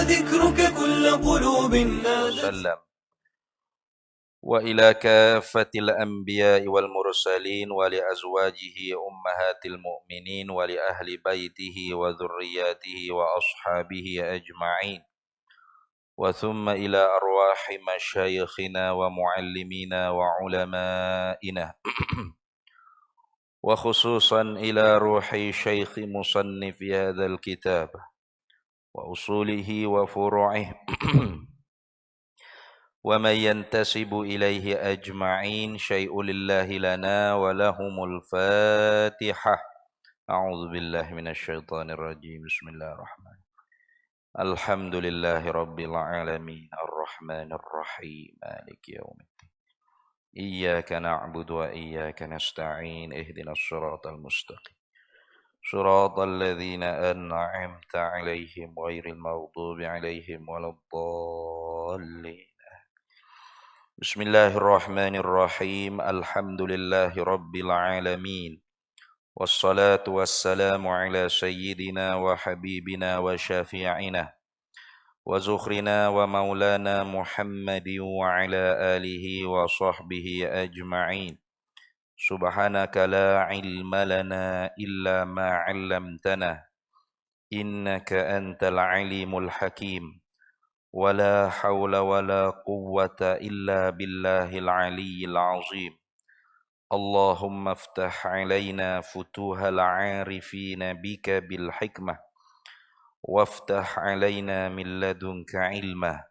ذكرك كل قلوب نادت وسلم وإلى كافة الأنبياء والمرسلين ولأزواجه أمهات المؤمنين ولأهل بيته وذرياته وأصحابه أجمعين وثم إلى أرواح مشايخنا ومعلمينا وعلمائنا وخصوصا إلى روح شيخ مصنف هذا الكتاب وأصوله وفروعه ومن ينتسب إليه أجمعين شيء لله لنا ولهم الفاتحة أعوذ بالله من الشيطان الرجيم بسم الله الرحمن الحمد لله رب العالمين الرحمن الرحيم مالك يوم الدين إياك نعبد وإياك نستعين اهدنا الصراط المستقيم صراط الذين أنعمت عليهم غير المغضوب عليهم ولا الضالين بسم الله الرحمن الرحيم الحمد لله رب العالمين والصلاة والسلام على سيدنا وحبيبنا وشافعنا وزخرنا ومولانا محمد وعلى آله وصحبه أجمعين سبحانك لا علم لنا إلا ما علمتنا إنك أنت العليم الحكيم ولا حول ولا قوة إلا بالله العلي العظيم اللهم افتح علينا فتوح العارفين بك بالحكمة وافتح علينا من لدنك علما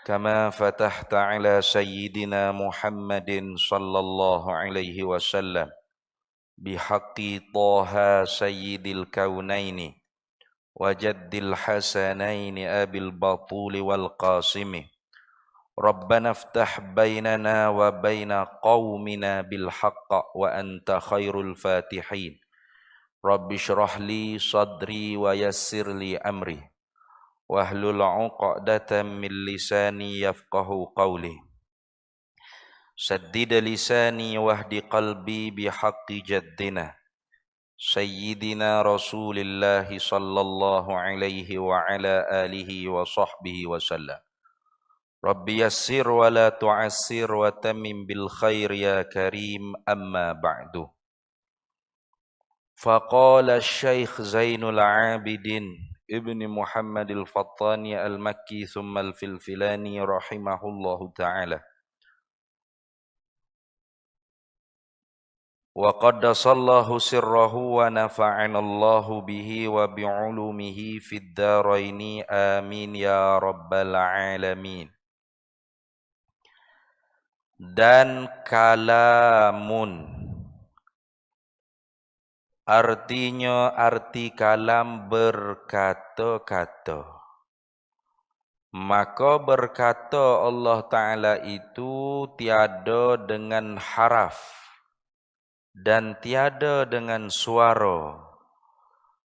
كما فتحت على سيدنا محمد صلى الله عليه وسلم بحق طه سيد الكونين وجد الحسنين أبي البطول والقاسم ربنا افتح بيننا وبين قومنا بالحق وأنت خير الفاتحين رب اشرح لي صدري ويسر لي أمري واحلل عقدة من لساني يفقه قولي سدد لساني واهد قلبي بحق جدنا سيدنا رسول الله صلى الله عليه وعلى آله وصحبه وسلم رب يسر ولا تعسر وتمم بالخير يا كريم أما بعد فقال الشيخ زين العابدين ابن محمد الفطاني المكي ثم الفلفلاني رحمه الله تعالى وقدس الله سره ونفعنا الله به وبعلومه في الدارين آمين يا رب العالمين. Dan kalamun, artinya arti kalam berkata-kata. Maka berkata Allah Ta'ala itu tiada dengan haraf dan tiada dengan suara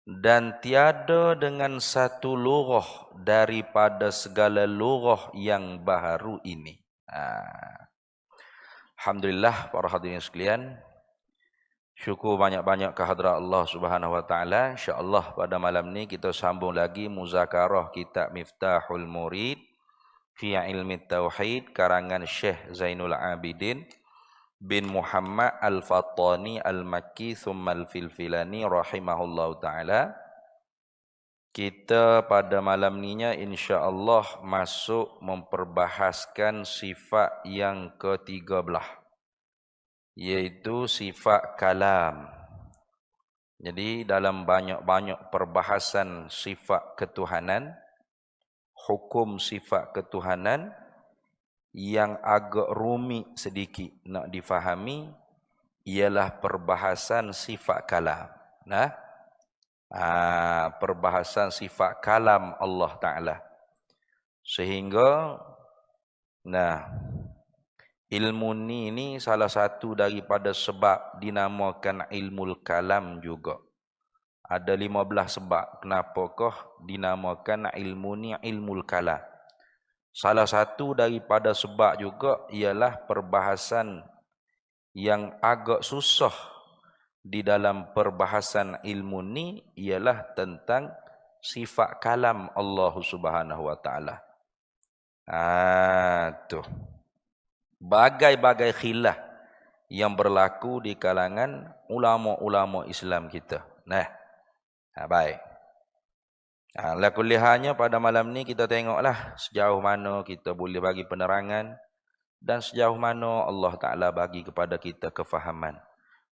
dan tiada dengan satu lughah daripada segala lughah yang baharu ini. Alhamdulillah para hadirin sekalian, syukur banyak-banyak kehadrat Allah Subhanahu wa taala. Insya-Allah pada malam ni kita sambung lagi muzakarah kitab Miftahul Murid fi Ilmi Tauhid karangan Syekh Zainul Abidin bin Muhammad Al-Fattani Al-Makki thumma Al-Filfilani rahimahullahu taala. Kita pada malam ninya insya-Allah masuk memperbahaskan sifat yang ke-13, yaitu sifat kalam. Jadi dalam banyak-banyak perbahasan sifat ketuhanan, hukum sifat ketuhanan yang agak rumit sedikit nak difahami ialah perbahasan sifat kalam. Perbahasan sifat kalam Allah Ta'ala. Sehingga ilmu ni salah satu daripada sebab dinamakan ilmu kalam juga. Ada 15 sebab kenapakah dinamakan ilmu ni ilmu kalam. Salah satu daripada sebab juga ialah perbahasan yang agak susah di dalam perbahasan ilmu ni ialah tentang sifat kalam Allah Subhanahu wa taala. Tu. Bagai-bagai khilaf yang berlaku di kalangan ulama-ulama Islam kita. Baik. Lakullihannya pada malam ni kita tengoklah sejauh mana kita boleh bagi penerangan dan sejauh mana Allah Ta'ala bagi kepada kita kefahaman.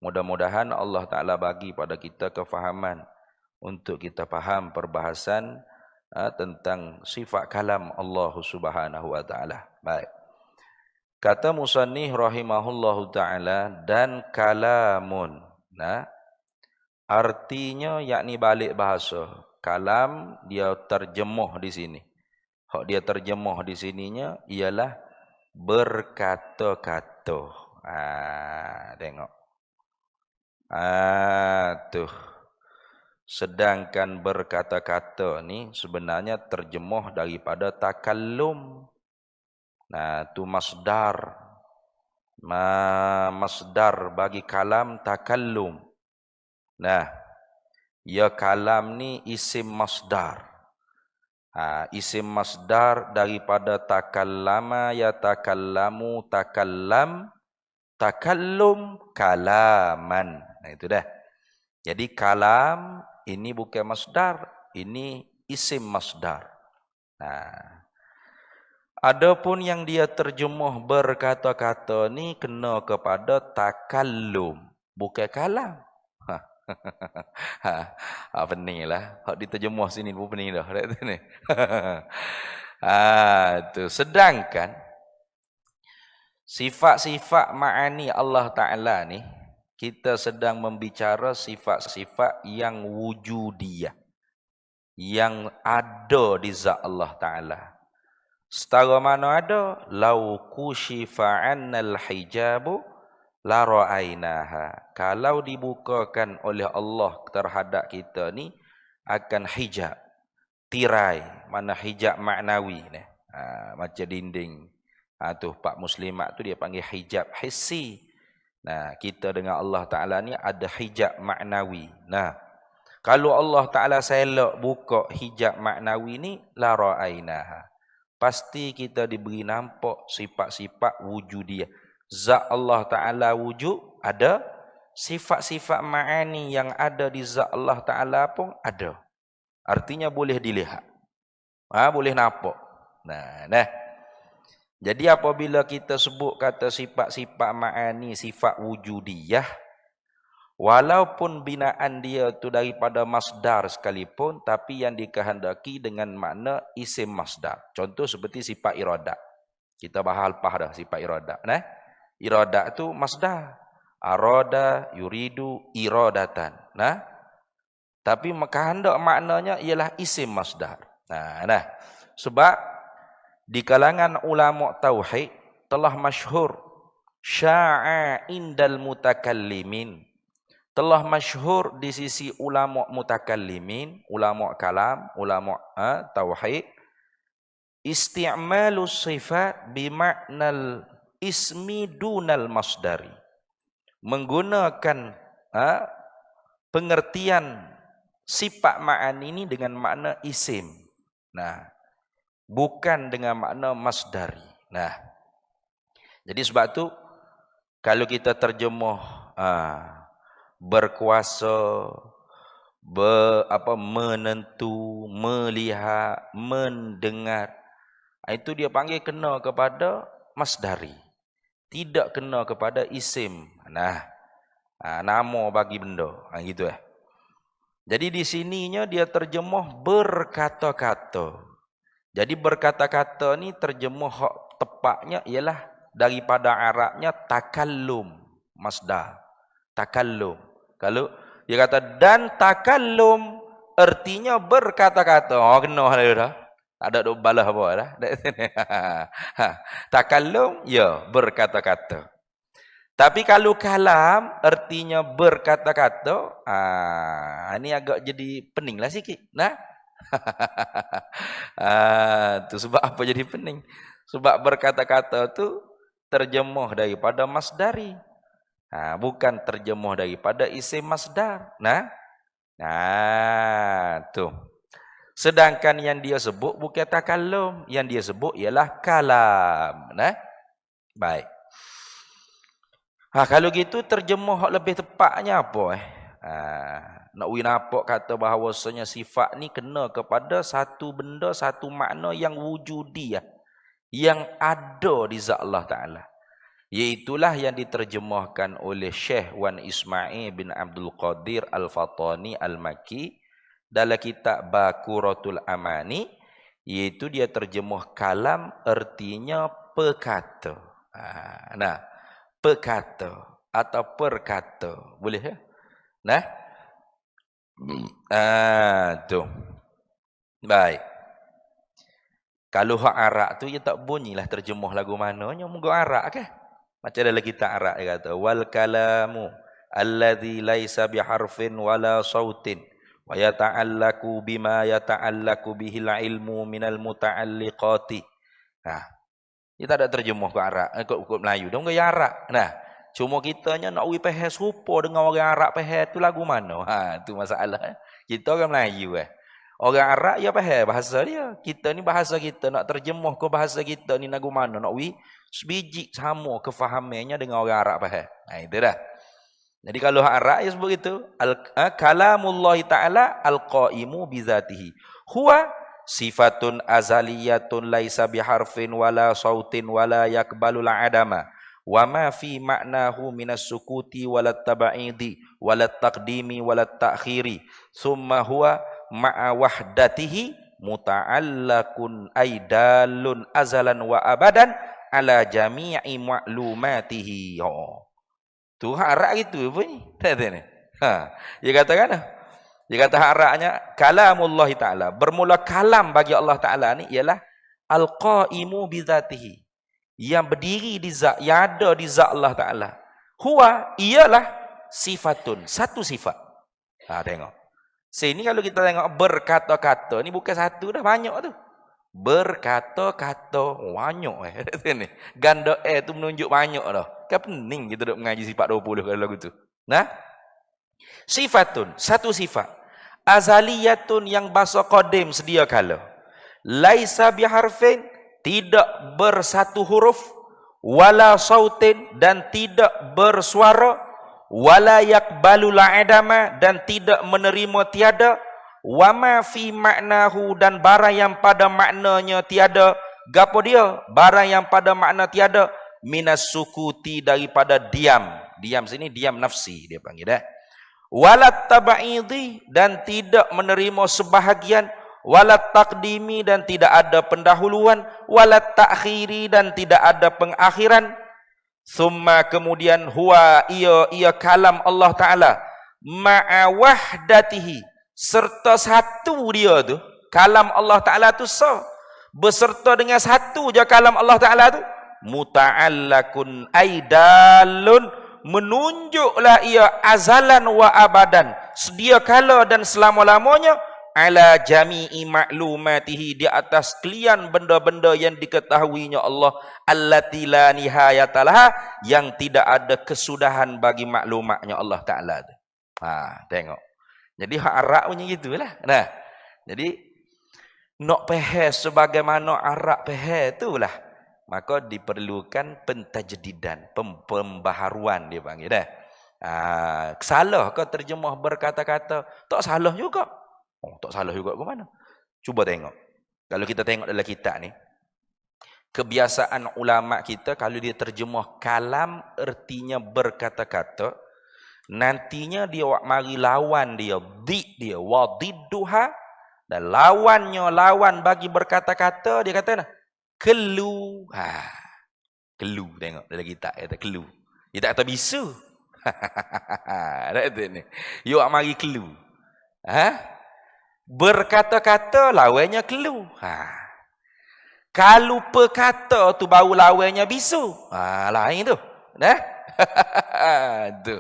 Mudah-mudahan Allah Ta'ala bagi pada kita kefahaman untuk kita faham perbahasan tentang sifat kalam Allah Subhanahu wa taala. Baik. Kata musannif rahimahullahu taala dan kalamun. Artinya yakni balik bahasa. Kalam dia terjemuh di sini. Hak dia terjemuh di sininya ialah berkata-kata. Tengok. Tuh. Sedangkan berkata-kata ni sebenarnya terjemuh daripada takallum. Tu masdar. Masdar bagi kalam takallum. Ya kalam ni isim masdar. Isim masdar daripada takallama ya takallamu takallam takallum kalaman. Itu dah. Jadi kalam ini bukan masdar, ini isim masdar. Adapun yang dia terjemuh berkata-kata ni kena kepada takallum, bukan kalam. Peninglah. Hak diterjemuh sini pun pening dah. Tu. Sedangkan sifat-sifat ma'ani Allah Ta'ala ni, kita sedang membicara sifat-sifat yang wujudiyah, yang ada di zat Allah Ta'ala. Setara mana ada? Lau kushifa 'annal hijabu la ra'ainaha. Kalau dibukakan oleh Allah terhadap kita ni akan hijab, tirai, mana hijab maknawi ni. Macam dinding. Tu pak muslimat tu dia panggil hijab hissi. Kita dengan Allah Ta'ala ni ada hijab maknawi. Kalau Allah Ta'ala selok buka hijab maknawi ni, la ra'ainaha. Pasti kita diberi nampak sifat-sifat wujudiyah. Zat Allah Ta'ala wujud, ada. Sifat-sifat ma'ani yang ada di zat Allah Ta'ala pun ada. Artinya boleh dilihat. Boleh nampak. Jadi apabila kita sebut kata sifat-sifat ma'ani, sifat wujudiyah, walaupun binaan dia tu daripada masdar sekalipun, tapi yang dikehendaki dengan makna isim masdar. Contoh seperti sifat iradat. Kita bahas lepas dah sifat iradat. Iradat tu masdar. Arada, yuridu, iradatan. Tapi kehendak maknanya ialah isim masdar. Sebab di kalangan ulama tauhid telah masyhur sya'a indal mutakallimin, telah masyhur di sisi ulama mutakallimin, ulama kalam, ulama tauhid, isti'malus sifat bima'nal ismi dunal masdari, menggunakan pengertian sifat ma'ani ini dengan makna isim. Bukan dengan makna masdari. Jadi sebab tu kalau kita terjemuh berkuasa, menentu, melihat, mendengar, itu dia panggil kena kepada masdari. Tidak kena kepada isim. Nama bagi benda. Gitu . Jadi di sininya dia terjemuh berkata-kata. Jadi berkata-kata ni terjemuh hak tepatnya ialah daripada Arabnya takallum, masdar. Takallum. Kalau dia kata dan takallum artinya berkata-kata. Kena dah. Tak ada duk balas apa dah. Takallum ya berkata-kata. Tapi kalau kalam artinya berkata-kata, ini agak jadi peninglah sikit. Tu sebab apa jadi pening? Sebab berkata-kata tu terjemuh daripada masdari. Bukan terjemuh daripada isim masdar. Tu. Sedangkan yang dia sebut bukan takallum, yang dia sebut ialah kalam. Nah, baik. Kalau gitu terjemah lebih tepatnya apa nak nampak kata bahawasanya sifat ni kena kepada satu benda, satu makna yang wujudi yang ada di zat Allah Taala. Iaitulah yang diterjemahkan oleh Syekh Wan Ismail bin Abdul Qadir Al-Fatani Al-Makki dalam kitab Bakuratul Amani, iaitu dia terjemah kalam artinya perkata. Nah, perkata atau perkata. Boleh ya? Nah. Tu. Baik. Kalau hak Arab tu dia tak bunyilah terjemah lagu mananya, moga Arab ke? Macam dalam kitab Arab dia kata wal kalamu alladhi laisa biharfin wala sautin wa yata'allaku bima yata'allaku bihil ilmu minal muta'alliqati. Dia tak ada terjemah ke Arab, ke Melayu. Dia enggak Arab. Nah, cuma kitanya nak wi faham serupa dengan orang Arab faham tu lagu mana. Tu masalah. Kita orang Melayu Orang Arab ya faham bahasa dia. Kita ni bahasa kita nak terjemah ke bahasa kita ni lagu mana nak wi sebiji sama kefahamannya dengan orang Arab faham. Itu dah. Jadi kalau Arab ya sebut gitu, kalamullah taala alqaimu bizatihi. Huwa sifatun azaliyatun laisa biharfin wala sautin wala yakbalul adama. Wa ma fi ma'nahu minas sukuti walat taba'idi walat taqdimi walat ta'khiri summa huwa ma'a wahdatihi muta'allakun aidalun azalan wa abadan ala jami'i ma'lumatihi. Tu harap gitu apa ni? Dia katakan dia kata harapnya kalamullah ta'ala, bermula kalam bagi Allah Ta'ala ni ialah al-qaimu bizatihi, yang berdiri di zat, yang ada di zat Allah Ta'ala. Huwa ialah sifatun, satu sifat. Tengok. Sini kalau kita tengok berkata-kata, ni bukan satu dah, banyak tu. Berkata-kata, banyak ni. Ganda tu menunjuk banyak dah. Kan pening kita duk mengaji sifat 20 kalau lagu tu. Nah? Sifatun, satu sifat. Azaliyatun yang bahasa qadim sedia kala. Laisa biharfin, tidak bersatu huruf, wala sautin, dan tidak bersuara, wala yakbalul adama, dan tidak menerima tiada, wama fi maknahu, dan barang yang pada maknanya tiada. Gapo dia? Barang yang pada makna tiada, minas sukuti, daripada diam. Diam sini diam nafsi dia panggil walat taba'idi, dan tidak menerima sebahagian, walat taqdimi, dan tidak ada pendahuluan, walat ta'khiri, dan tidak ada pengakhiran. Summa, kemudian huwa ia kalam Allah Ta'ala ma'a wahdatihi, serta satu dia tu kalam Allah Ta'ala tu beserta dengan satu je kalam Allah Ta'ala tu, muta'allakun aidalun, menunjuklah ia azalan wa abadan, sedia kala dan selama-lamanya, ala jami'i ma'lumatihi, di atas sekalian benda-benda yang diketahuinya Allah, allati la nihayatalah, yang tidak ada kesudahan bagi maklumatnya Allah Ta'ala. Tengok. Jadi hak Arab punya gitulah. Nah, jadi nak faham sebagaimana Arab faham itulah, maka diperlukan pentajdidan, pembaharuan dia panggil salah ke terjemah berkata-kata? Tak salah juga. Tak salah juga ke mana? Cuba tengok. Kalau kita tengok dalam kitab ni, kebiasaan ulama kita kalau dia terjemah kalam ertinya berkata-kata, nantinya dia mari lawan dia, dia wadidduha, dan lawan bagi berkata-kata dia kata kelu. Kelu, tengok dalam kitab kata kelu. Dia tak kata bisu. Ni. Yo mari kelu. Berkata-kata lawannya kelu. Kalau perkata tu baru lawannya bisu. Lain tu. Tu.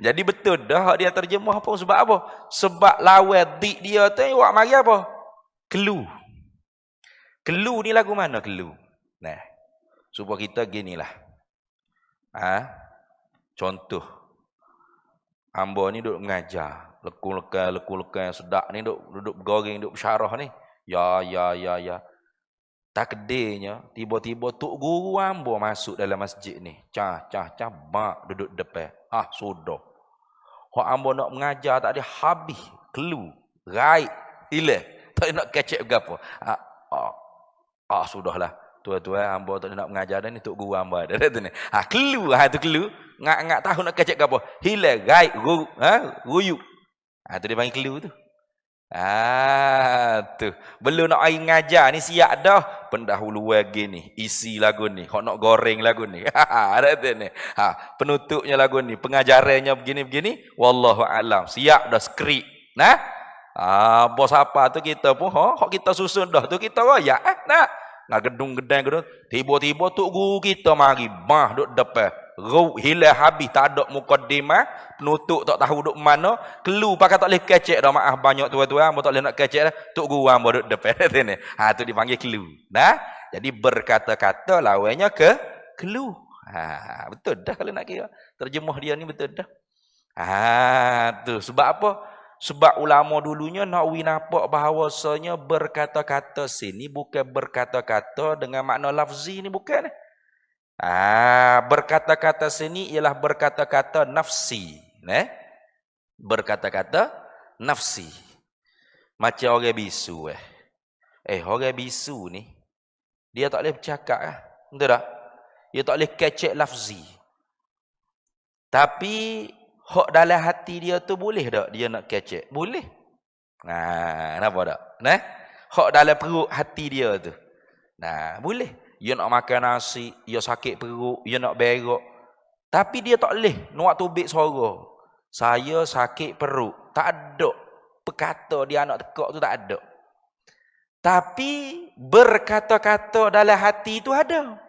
Jadi betul dah dia terjemah apa sebab apa? Sebab lawan dia tu awak mari apa? Kelu. Kelu ni lagu mana kelu? Nah, supaya kita ginilah. Contoh. Hamba ni duduk mengajar. Lekul-lekul sedak ni duduk bergoreng, duduk bersyarah ni. Ya. Tak kedainya, tiba-tiba tok guru ambo masuk dalam masjid ni. Cah, mak duduk depan. Sudah. Hak ambo nak mengajar tak ada habis. Kelu, raik, hilang. Tak nak kecek ke apa. Sudahlah. Tuan-tuan, ambo tak nak mengajar dah ni tok guru ambo ada. Kelu, tu kelu. Ngak tahu nak kecek ke apa. Hilang, raik, ruyuk. Tu dia panggil kelu tu. Tu. Belum nak air ngajar ni siap dah. Pendahulu lagi ni. Isi lagu ni. Hak nak goreng lagu ni. Ada tu ni. Penutupnya lagu ni. Pengajarannya begini-begini. Wallahu a'lam. Siap dah skrip. Nah. Bos apa tu kita pun. Hak kita susun dah tu kita royak. Nah. Nak gedung-gedang. Tiba-tiba tu guru kita mari. Duduk depan. Hilang habis tak ada mukaddimah, penutup tak tahu duk mana, kelu pakai tak boleh kecek dah, maaf banyak tuan-tuan, hangpa tak boleh nak kecek dah, tok guru hangpa duk depan ni. Tu dipanggil kelu. Nah, jadi berkata-kata lawannya ke kelu. Betul dah kalau nak kira. Terjemah dia ni betul dah. Tu sebab apa? Sebab ulama dulunya nak nampak bahawasanya berkata-kata sini bukan berkata-kata dengan makna lafzi ni, bukan. Berkata-kata sini ialah berkata-kata nafsi. Berkata-kata nafsi. Macam orang bisu. Orang bisu ni, dia tak boleh bercakap. Betul tak? Dia tak boleh kecek lafzi. Tapi, hak dalam hati dia tu boleh tak dia nak kecek? Boleh. Kenapa tak? Hak dalam perut hati dia tu. Boleh. Dia nak makan nasi, dia sakit perut, dia nak berak. Tapi dia tak boleh nak tubik suara. Saya sakit perut. Tak ada. Perkata dia nak tekak tu tak ada. Tapi berkata-kata dalam hati tu ada.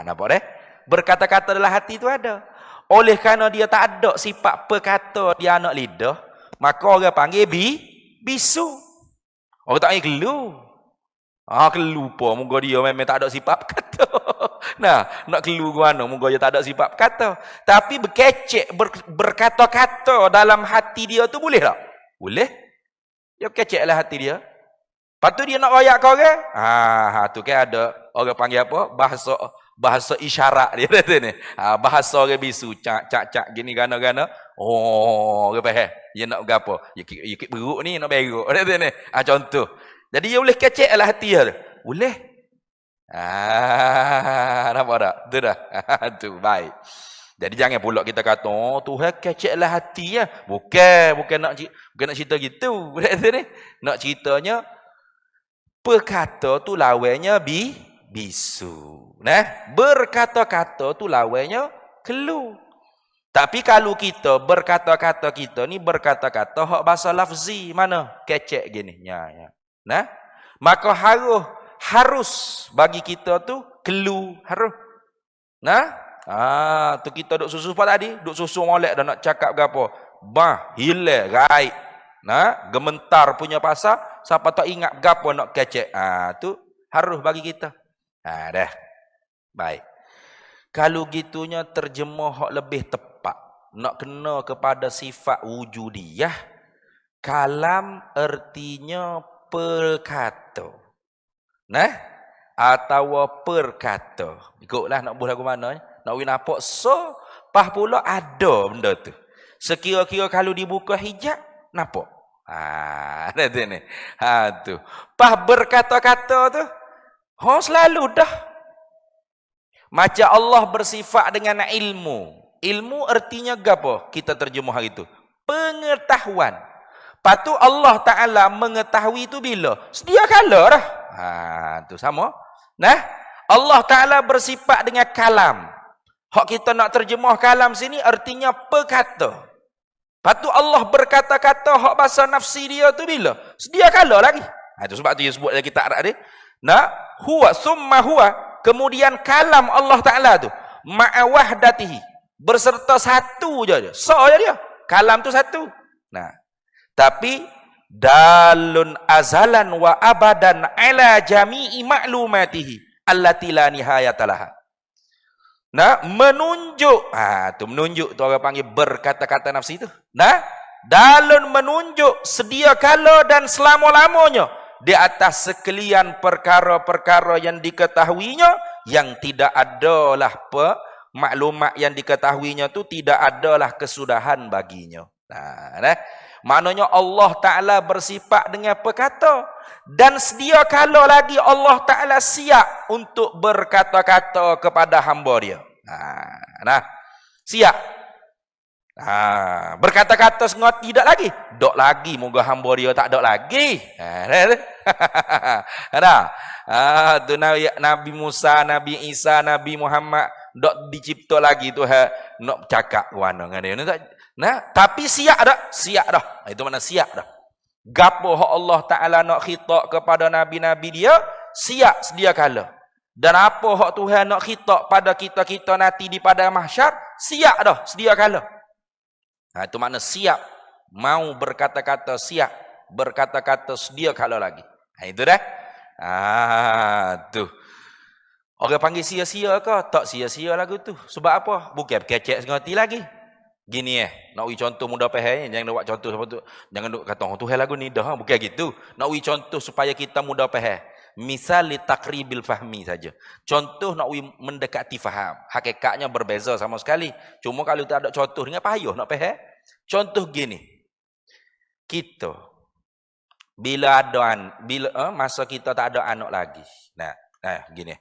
Nampak berkata-kata dalam hati tu ada. Oleh kerana dia tak ada sifat perkata dia anak lidah, maka orang panggil bisu. Orang tak panggil kelu. Kelu pun, moga dia memang tak ada sifat kata. Nak kelu ke mana, moga dia tak ada sifat kata. Tapi berkecek, berkata-kata dalam hati dia tu boleh tak? Boleh. Dia berkecek dalam hati dia. Lepas tu dia nak royak ke orang? Tu kan ada, orang panggil apa? Bahasa isyarat dia kata ni. Bahasa orang bisu. Cak, gini gana-gana. Orang faham. Dia nak berapa? Dia beruk ni, nak beruk. Kata ni. Contoh. Jadi dia boleh kecek lah hati dia. Boleh. Nampak tak? Tu dah. Tu baik. Jadi jangan pula kita kata, Tuhan kecek lah hati ya. Bukan nak cerita gitu. Nak ceritanya, perkata tu lawannya bisu. Berkata-kata tu lawannya kelu. Tapi kalau kita berkata-kata kita ni berkata-kata hak bahasa lafzi mana? Kecek gini. Maka harus bagi kita tu kelu harus. Tu kita duk susu apa tadi? Duk susu molek dah nak cakap ke apa? Hilang, raik. Gementar punya pasal, siapa tak ingat gapo nak kecek. Tu harus bagi kita. Dah. Baik. Kalau gitunya terjemah hak lebih tepat, nak kena kepada sifat wujudiyah, kalam artinya perkata. Atau perkata. Ikutlah nak buat lagu mana. Nak nampak pah pula ada benda tu. Sekira-kira kalau dibuka hijab, nampak. Ada ni. Tu. Pah berkata-kata tu, selalu dah. Macam Allah bersifat dengan ilmu. Ilmu artinya apa? Kita terjemah hari itu. Pengetahuan. Lepas tu Allah Ta'ala mengetahui itu bila? Sedia kala dah. Tu sama. Allah Ta'ala bersifat dengan kalam. Hak kita nak terjemah kalam sini artinya perkata. Lepas tu Allah berkata-kata hak bahasa nafsi dia tu bila? Sedia kala lagi. Itu sebab tu dia sebut dalam kitab Arab dia. Huwa summa huwa. Kemudian kalam Allah Ta'ala tu. Ma'awahdatihi. Berserta satu je dia. Je dia. Kalam tu satu. Tapi dalun azalan wa abadan ala jami'i ma'lumatihi allati la nihayatalaha. Menunjuk. Tu menunjuk tu orang panggil berkata-kata nafsi tu. dalam menunjuk sedia kala dan selama-lamanya di atas sekalian perkara-perkara yang diketahuinya, yang tidak adalah maklumat yang diketahuinya tu tidak adalah kesudahan baginya. Maknanya Allah Ta'ala bersifat dengan perkata, dan sedia kala lagi Allah Ta'ala siap untuk berkata-kata kepada hamba dia. Siap. Berkata-kata sengot tidak lagi. Dok lagi, moga hamba dia tak dok lagi. Tu Nabi Musa, Nabi Isa, Nabi Muhammad dok dicipta lagi tu nak cakap wana dengan dia. Tapi siap dah. Itu mana siap dah. Gapo Allah Ta'ala nak khitab kepada nabi-nabi dia, siap sedia kala. Dan apa hak Tuhan nak khitab pada kita-kita nanti di padang mahsyar, siap dah sedia kala. Itu makna siap, mau berkata-kata siap, berkata-kata sedia kala lagi. Itu dah. Tu. Orang panggil sia-sia ke? Tak sia-sia lagu tu. Sebab apa? Bukan kecek sengerti lagi. Gini nak contoh mudah faham, jangan buat contoh apa tu. Jangan duk kata tu lagu ni dah, bukan gitu. Nak contoh supaya kita mudah faham. Misal li taqribil fahmi saja. Contoh nak mendekati faham. Hakikatnya berbeza sama sekali. Cuma kalau tak ada contoh dengan payah nak faham. Contoh gini. Kita bila masa kita tak ada anak lagi. Gini.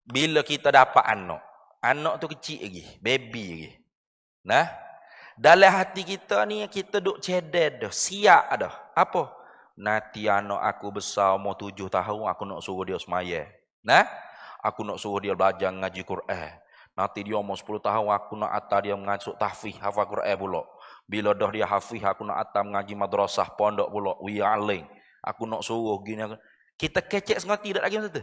Bila kita dapat anak tu kecil lagi, baby lagi. Dalam hati kita ni kita duk cedek dah, siap dah. Apa? Nanti anak aku besar umur 7 tahun, aku nak suruh dia semaya. Aku nak suruh dia belajar ngaji Quran. Nanti dia umur 10 tahun, aku nak atar dia mengasuk tahfiz, hafal Quran pula. Bila dah dia hafiz, aku nak atar mengaji madrasah pondok pula. Wi'aling. Aku nak suruh gini. Kita kecek sengerti tak lagi macam tu?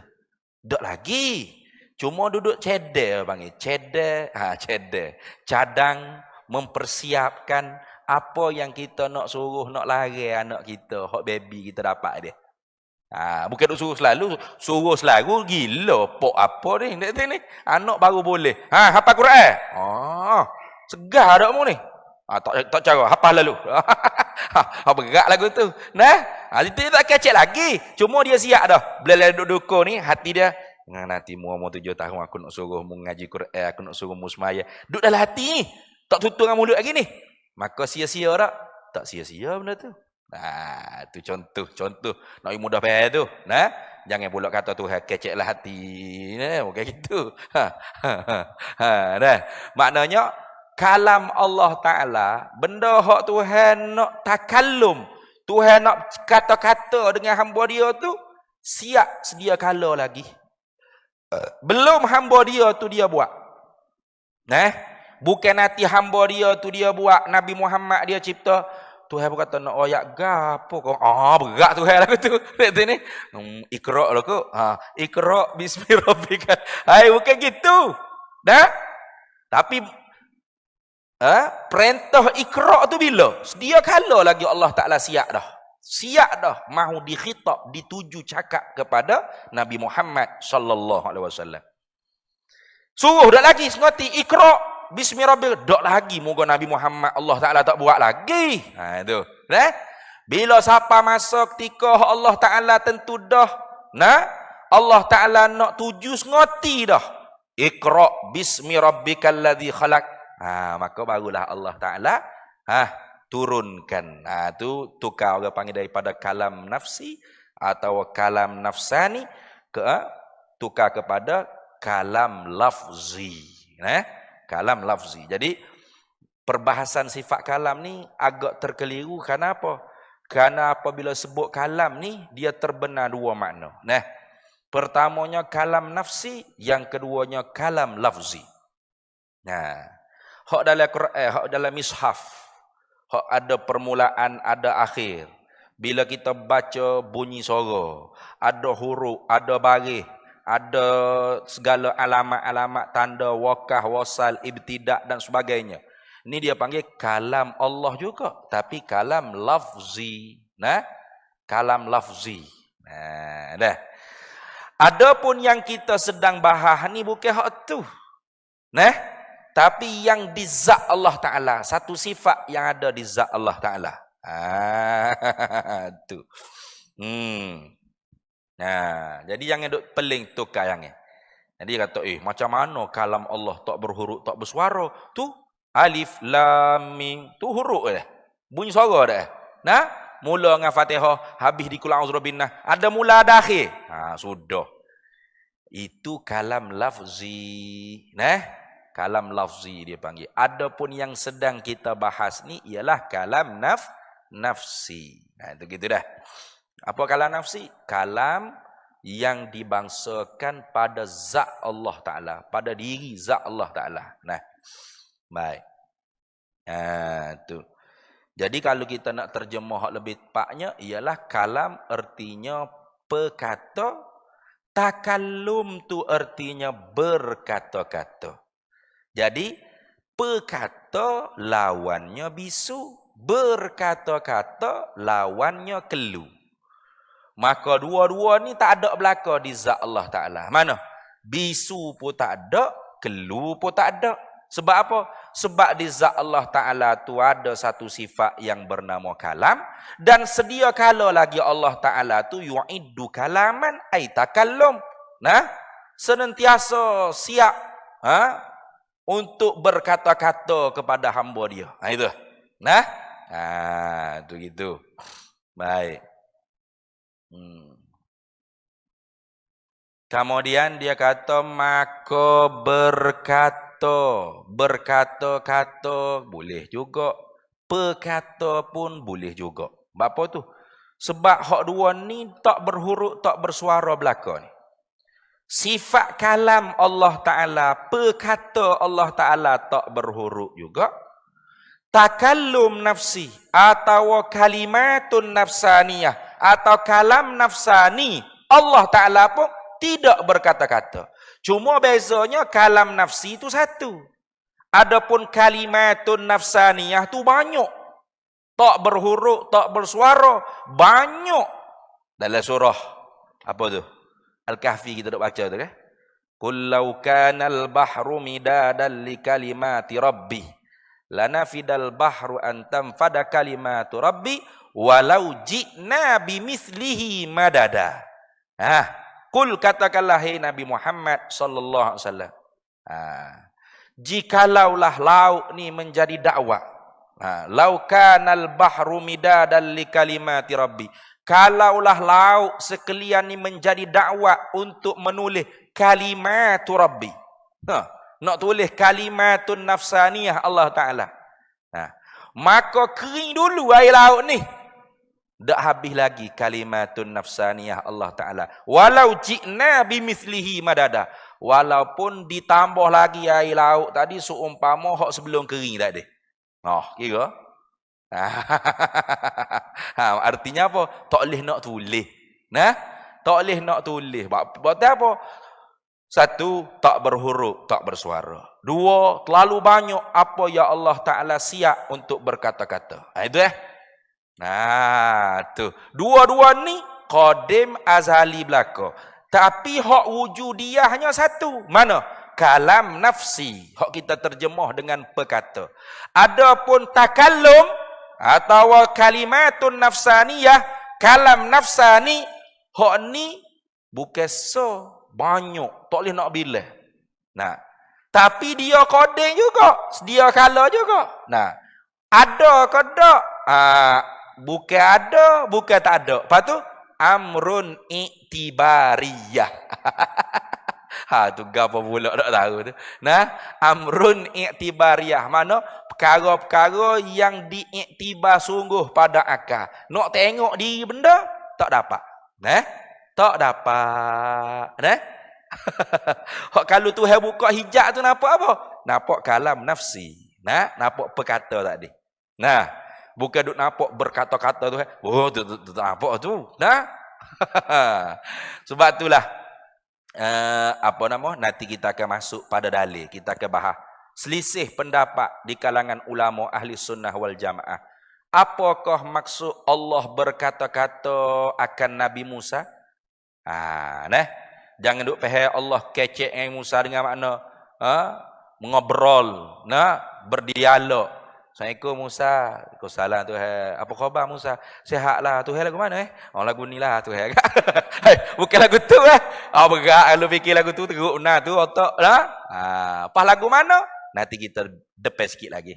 Tak lagi. Cuma duduk cedek panggil. Cedek. Cadang mempersiapkan apa yang kita nak suruh, nak lari anak kita, hak baby kita dapat dia. Bukan suruh selalu gila pok apa ni anak baru boleh. Hafal Quran. Segar dak mu ni. Tak cara hafal lalu. Berat lagu tu. Itu tak kecek lagi. Cuma dia siap dah. Bila duduk ni hati dia, nanti umur 7 tahun aku nak suruh mengaji Quran, aku nak suruh musmaya. Duduk dalam hati ni. Tak tutup dengan mulut lagi ni. Maka sia-sia tak? Tak sia-sia benda tu. Tu contoh. Nak mudah faham tu. Jangan pula kata tu keceklah hati. Bukan gitu. Maknanya kalam Allah Ta'ala, benda hak Tuhan nak takallum, Tuhan nak kata-kata dengan hamba dia tu, siap sedia kala lagi. Belum hamba dia tu dia buat. Bukan nanti hamba dia tu dia buat, Nabi Muhammad dia cipta, Tuhan berkata nak ayat gapo kau? Berat Tuhan lagu tu. Ni. Iqra lah kau. Iqra bismi rabbika. Bukan gitu. Tapi perintah iqra tu bila? Sedia kala lagi Allah Ta'ala siap dah. Siap dah mahu dikhitab, dituju cakap kepada Nabi Muhammad sallallahu alaihi wasallam. Suruh dak lagi sengerti iqra bismi rabbika, dak lagi moga Nabi Muhammad Allah Ta'ala tak buat lagi. Itu. Bila siapa masa ketika Allah Ta'ala tentu dah, Allah Ta'ala nak tuju sengerti dah. Iqra bismi rabbikal ladzi khalaq. Maka barulah Allah Ta'ala turunkan. Tu tukar orang panggil daripada kalam nafsi atau kalam nafsani tukar kepada kalam lafzi. Kalam lafzi. Jadi perbahasan sifat kalam ni agak terkeliru. Kenapa? Kerana apabila sebut kalam ni dia terbenar dua makna. Pertamanya kalam nafsi, yang keduanya kalam lafzi. Hak dalam Quran, hak dalam mishaf, hak ada permulaan, ada akhir. Bila kita baca bunyi suara, ada huruf, ada baris, ada segala alamat-alamat tanda wakah, wasal, ibtidak dan sebagainya. Ini dia panggil kalam Allah juga, tapi kalam lafzi. Kalam lafzi. Adapun yang kita sedang bahas ni bukan hak tu. Tapi yang di zat Allah Ta'ala. Satu sifat yang ada di zat Allah Ta'ala. Tu. Nah, jadi jangan duk peling tukar yang ni. Jadi kata, macam mana kalam Allah tak berhuruf, tak bersuara? Tu, alif, lam, mim. Tu huruf dah. Bunyi suara dah. Nah, mula dengan Fatihah, habis di Qul a'udzu birabbin-nas. Ada mula, ada akhir. Sudah. Itu kalam lafzi. Nah, kalam lafzi dia panggil. Adapun yang sedang kita bahas ni ialah kalam nafsi. Nah, itu gitu dah. Apa kalam nafsi? Kalam yang dibangsakan pada zat Allah Ta'ala. Pada diri zat Allah Ta'ala. Nah, baik. Tu. Jadi kalau kita nak terjemah lebih tepatnya, ialah kalam artinya perkata, takallum tu artinya berkata-kata. Jadi, perkata lawannya bisu, berkata-kata lawannya kelu. Maka dua-dua ni tak ada belaka di zat Allah Ta'ala. Mana? Bisu pun tak ada, kelu pun tak ada. Sebab apa? Sebab di zat Allah Ta'ala tu ada satu sifat yang bernama kalam. Dan sedia kala lagi Allah Ta'ala tu yu'iddu kalaman ay takallum. Nah, senantiasa siap untuk berkata-kata kepada hamba dia. Itu. Nah, tu gitu. Baik. Kemudian dia kata maka berkata-kata boleh juga, perkata pun boleh juga. Apa tu? Sebab hak dua ni tak berhuruf, tak bersuara belaka ni. Sifat kalam Allah Ta'ala, perkata Allah Ta'ala tak berhuruf juga. Takallum nafsi atau kalimatun nafsaniyah atau kalam nafsani, Allah Ta'ala pun tidak berkata-kata. Cuma bezanya kalam nafsi itu satu. Adapun kalimatun nafsaniyah tu banyak. Tak berhuruf, tak bersuara, banyak. Dalam surah apa tu? Al-Kahfi kita duk baca tu kan? Qul law kana al-bahru midadan li kalimati rabbi lanafidal bahru an tanfada kalimatu rabbi walau ji'na bimithlihi madada. Qul katakanlah hai Nabi Muhammad sallallahu alaihi wasallam. Jikalaulah laut ni menjadi dakwah. Lau kanal bahru midadan li kalimati rabbi. Kalaulah laut sekalian ni menjadi dakwah untuk menulis kalimatu rabbi. Nak tulis kalimatun nafsaniyah Allah Ta'ala. Maka kering dulu air laut ni. Tak habis lagi kalimatun nafsaniyah Allah Ta'ala. Walau ji'na bimithlihi madada. Walaupun ditambah lagi air laut tadi seumpama hak sebelum kering tadi. Kira? Artinya apa? Tak boleh nak tulis. Tak boleh nak tulis. Buat apa? Satu, tak berhuruf, tak bersuara. Dua, terlalu banyak apa ya Allah Ta'ala siap untuk berkata-kata. Itu tu. Dua-dua ni qadim azali belaka. Tapi hak wujud dia hanya satu. Mana? Kalam nafsi. Hak kita terjemah dengan perkata. Adapun takallum atau kalimatun nafsaniyah, kalam nafsani, hak ni bukan banyak, tak boleh nak bilang. Tapi dia kodeng juga, dia kala juga. Ada ke tak? Bukan ada, bukan tak ada. Lepas tu amrun iktibariyah. Tu gapo pula tak tahu tu. Amrun iktibariyah. Mana perkara-perkara yang diiktibar sungguh pada akal. Nak tengok diri benda tak dapat. Tak dapat. Kalau Tuhan buka hijab tu nampak apa? Nampak kalam nafsi. Nampak perkata tadi. Bukan duk nampak berkata-kata tu. Tu nampak tu. Sebab itulah nanti kita akan masuk pada dalil. Kita akan bahas selisih pendapat di kalangan ulama ahli sunnah wal jamaah. Apakah maksud Allah berkata-kata akan Nabi Musa? Jangan duk faham Allah kecek dengan Musa dengan makna mengobrol, berdialog. Assalamualaikum Musa. Waalaikumsalam Tuhan. Apa khabar Musa? Sihatlah. Tuhan lagu mana lagu ni lah Tuhan. Bukan lagu tu berat kalau fikir lagu tu teruk tu otak pas lagu mana? Nanti kita depan sikit lagi.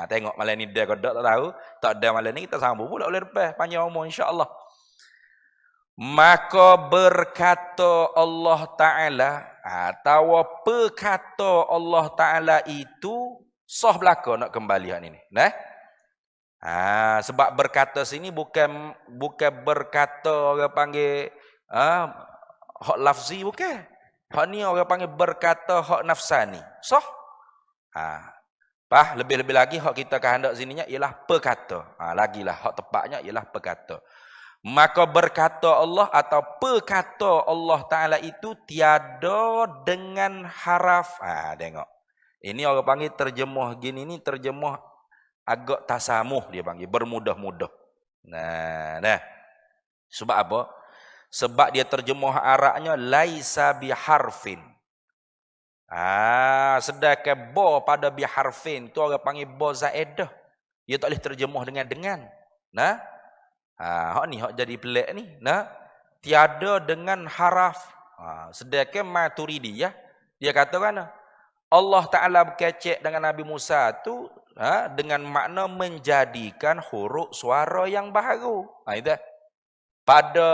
Tengok malam ni dia kodok tak tahu. Tak ada malam ni kita sambung pula oleh depan panjang umur insya-Allah. Maka berkata Allah Ta'ala atau perkata Allah Ta'ala itu sah belaka nak kembali hak ni. Sebab berkata sini bukan berkata orang panggil hak lafzi bukan. Hak ni orang panggil berkata hak nafsani. Sah. Lebih-lebih lagi hak kita kehendak sininya ialah perkata. Lagilah hak tepatnya ialah perkata. Maka berkata Allah atau perkata Allah Ta'ala itu tiada dengan haraf. Tengok. Ini orang panggil terjemah gini ni terjemah agak tasamuh dia panggil, bermudah-mudah. Sebab apa? Sebab dia terjemah Arabnya laisa biharfin. Sedangkan ba pada biharfin tu orang panggil ba zaidah. Dia tak boleh terjemah dengan. Hak ni hak jadi pelik ni. Tiada dengan haraf. Sedangkan Maturidiyah dia kata kan Allah Ta'ala berkecek dengan Nabi Musa tu dengan makna menjadikan huruf suara yang baru. Itu. Pada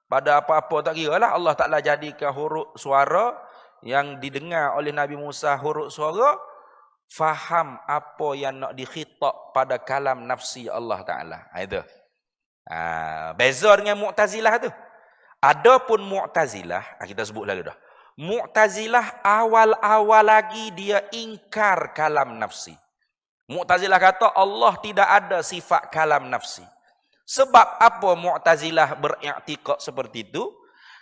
pada apa-apa tak kira lah Allah Ta'ala jadikan huruf suara yang didengar oleh Nabi Musa huruf suara faham apa yang nak dikhitab pada kalam nafsi Allah Ta'ala. Itu. Beza dengan Mu'tazilah tu. Adapun Mu'tazilah, kita sebut lalu dah. Mu'tazilah awal-awal lagi dia ingkar kalam nafsi. Mu'tazilah kata Allah tidak ada sifat kalam nafsi. Sebab apa Mu'tazilah beriktikad seperti itu?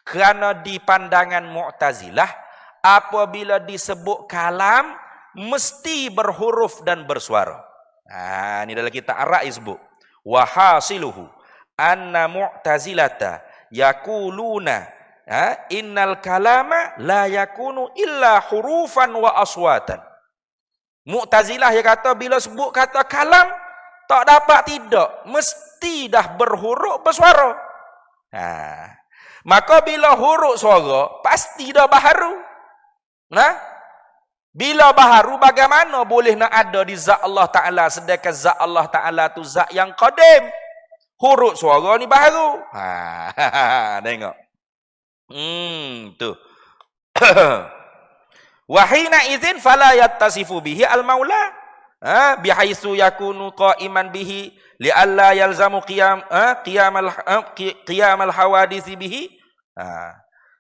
Kerana di pandangan Mu'tazilah apabila disebut kalam mesti berhuruf dan bersuara. Ini dalam kitab Ar-Ra'i sebut. Wa hasiluhu anna Mu'tazilata yaquluna innal kalama la yakunu illa hurufan wa aswatan. Mu'tazilah dia kata bila sebut kata kalam tak dapat tidak, mesti dah berhuruf bersuara. Maka bila huruf suara pasti dah baharu. Bila baharu bagaimana boleh nak ada di zat Allah Ta'ala sedangkan zat Allah Ta'ala tu zat yang qadim. Huruf suara ni baru. Tengok. Tu. Wa hina idzin fala yattasifu bihi al-maula. Bihaitsu yakunu qa'iman bihi li'alla yalzamu qiyamal hawadits bihi.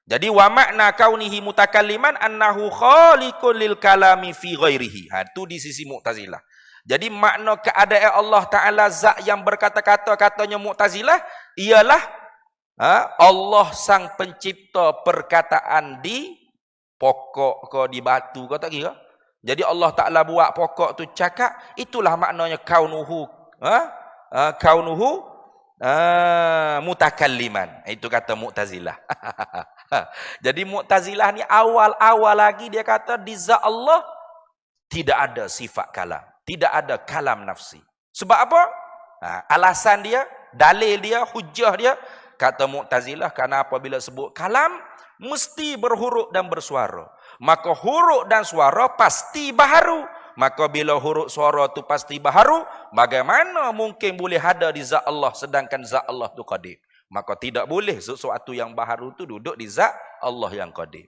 Jadi wa makna kaunihi mutakalliman annahu khaliqul lil kalami fi ghairihi. Tu di sisi Mu'tazilah. Jadi makna keadaan Allah Ta'ala zat yang berkata-kata katanya Mu'tazilah ialah Allah sang pencipta perkataan di pokok ke di batu ke tak kira. Jadi Allah Ta'ala buat pokok tu cakap, itulah maknanya kaunuhu mutakalliman. Itu kata Mu'tazilah. Jadi Mu'tazilah ni awal-awal lagi dia kata di zat Allah tidak ada sifat kalam. Tidak ada kalam nafsi. Sebab apa? Alasan dia, dalil dia, hujah dia. Kata Mu'tazilah, kerana apabila sebut kalam, mesti berhuruf dan bersuara. Maka huruf dan suara pasti baharu. Maka bila huruf suara tu pasti baharu, bagaimana mungkin boleh ada di zat Allah sedangkan zat Allah tu qadim? Maka tidak boleh sesuatu yang baharu tu duduk di zat Allah yang qadim.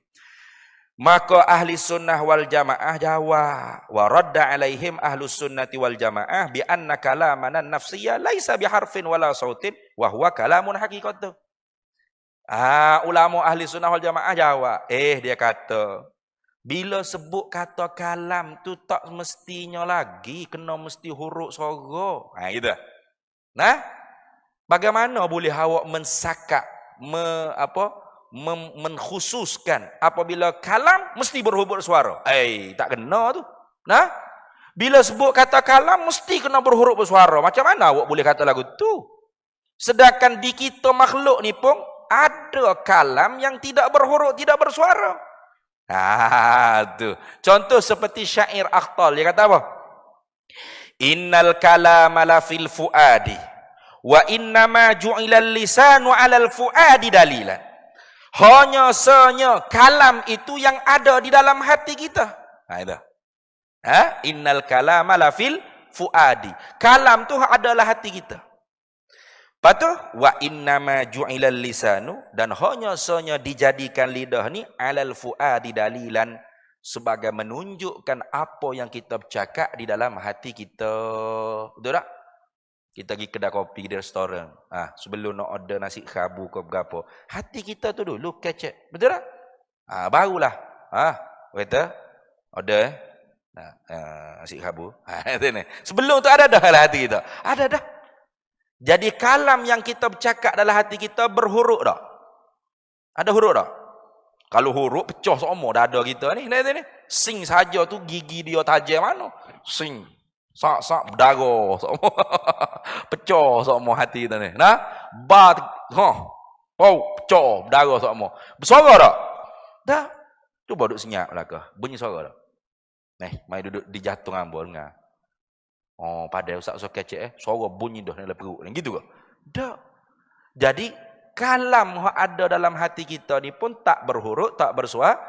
Maka ahli sunnah wal jamaah jawab wa radda alaihim ahlus sunnati wal jamaah bi anna kalamana nafsiyya laisa biharfin wala sautin wa huwa kalamun haqiqatu. Ulama ahli sunnah wal jamaah jawab, dia kata bila sebut kata kalam tu tak mestinya lagi kena mesti huruf suara. Gitu. Bagaimana boleh awak mensakak mengkhususkan apabila kalam mesti berhuruf bersuara. Tak kena tu. Bila sebut kata kalam mesti kena berhuruf bersuara. Macam mana awak boleh kata lagu tu? Sedangkan di kita makhluk ni pun ada kalam yang tidak berhuruf, tidak bersuara. Tu. Contoh seperti syair Akhtal. Dia kata apa? Innal kalama la fil fuadi wa innama ju'ilal lisanu 'alal fuadi dalilan. Hanya sanya kalam itu yang ada di dalam hati kita. Itu. Innal kalama la fil fuadi. Kalam tu adalah hati kita. Lepas tu, wa innama ju'ilal lisanu, dan hanya sanya dijadikan lidah ni 'alal fuadi dalilan, sebagai menunjukkan apa yang kita bercakap di dalam hati kita. Betul tak? Kita pergi kedai kopi di restoran. Sebelum nak order nasi khabu ke berapa. Hati kita tu dulu kecek. Betul tak? Barulah. Waiter, order nasi khabu. Sebelum tu ada dah lah hati kita. Ada dah. Jadi kalam yang kita bercakap dalam hati kita berhuruf tak? Ada huruf tak? Kalau huruf pecah semua dada kita ni. Sing saja tu gigi dia tajam mana? Sing. Sak berdarah semua. Pecah semua hati kita ni. Pecah berdarah semua. Bersuara tak? Dah. Cuba duduk senyap lah ke. Bunyi suara tak? Mai duduk di jantung hamba dengar. Pada Ustaz kecek suara bunyi dah dalam perut. Gitu ke? Tak. Jadi kalam yang ada dalam hati kita ni pun tak berhuruf, tak bersuara.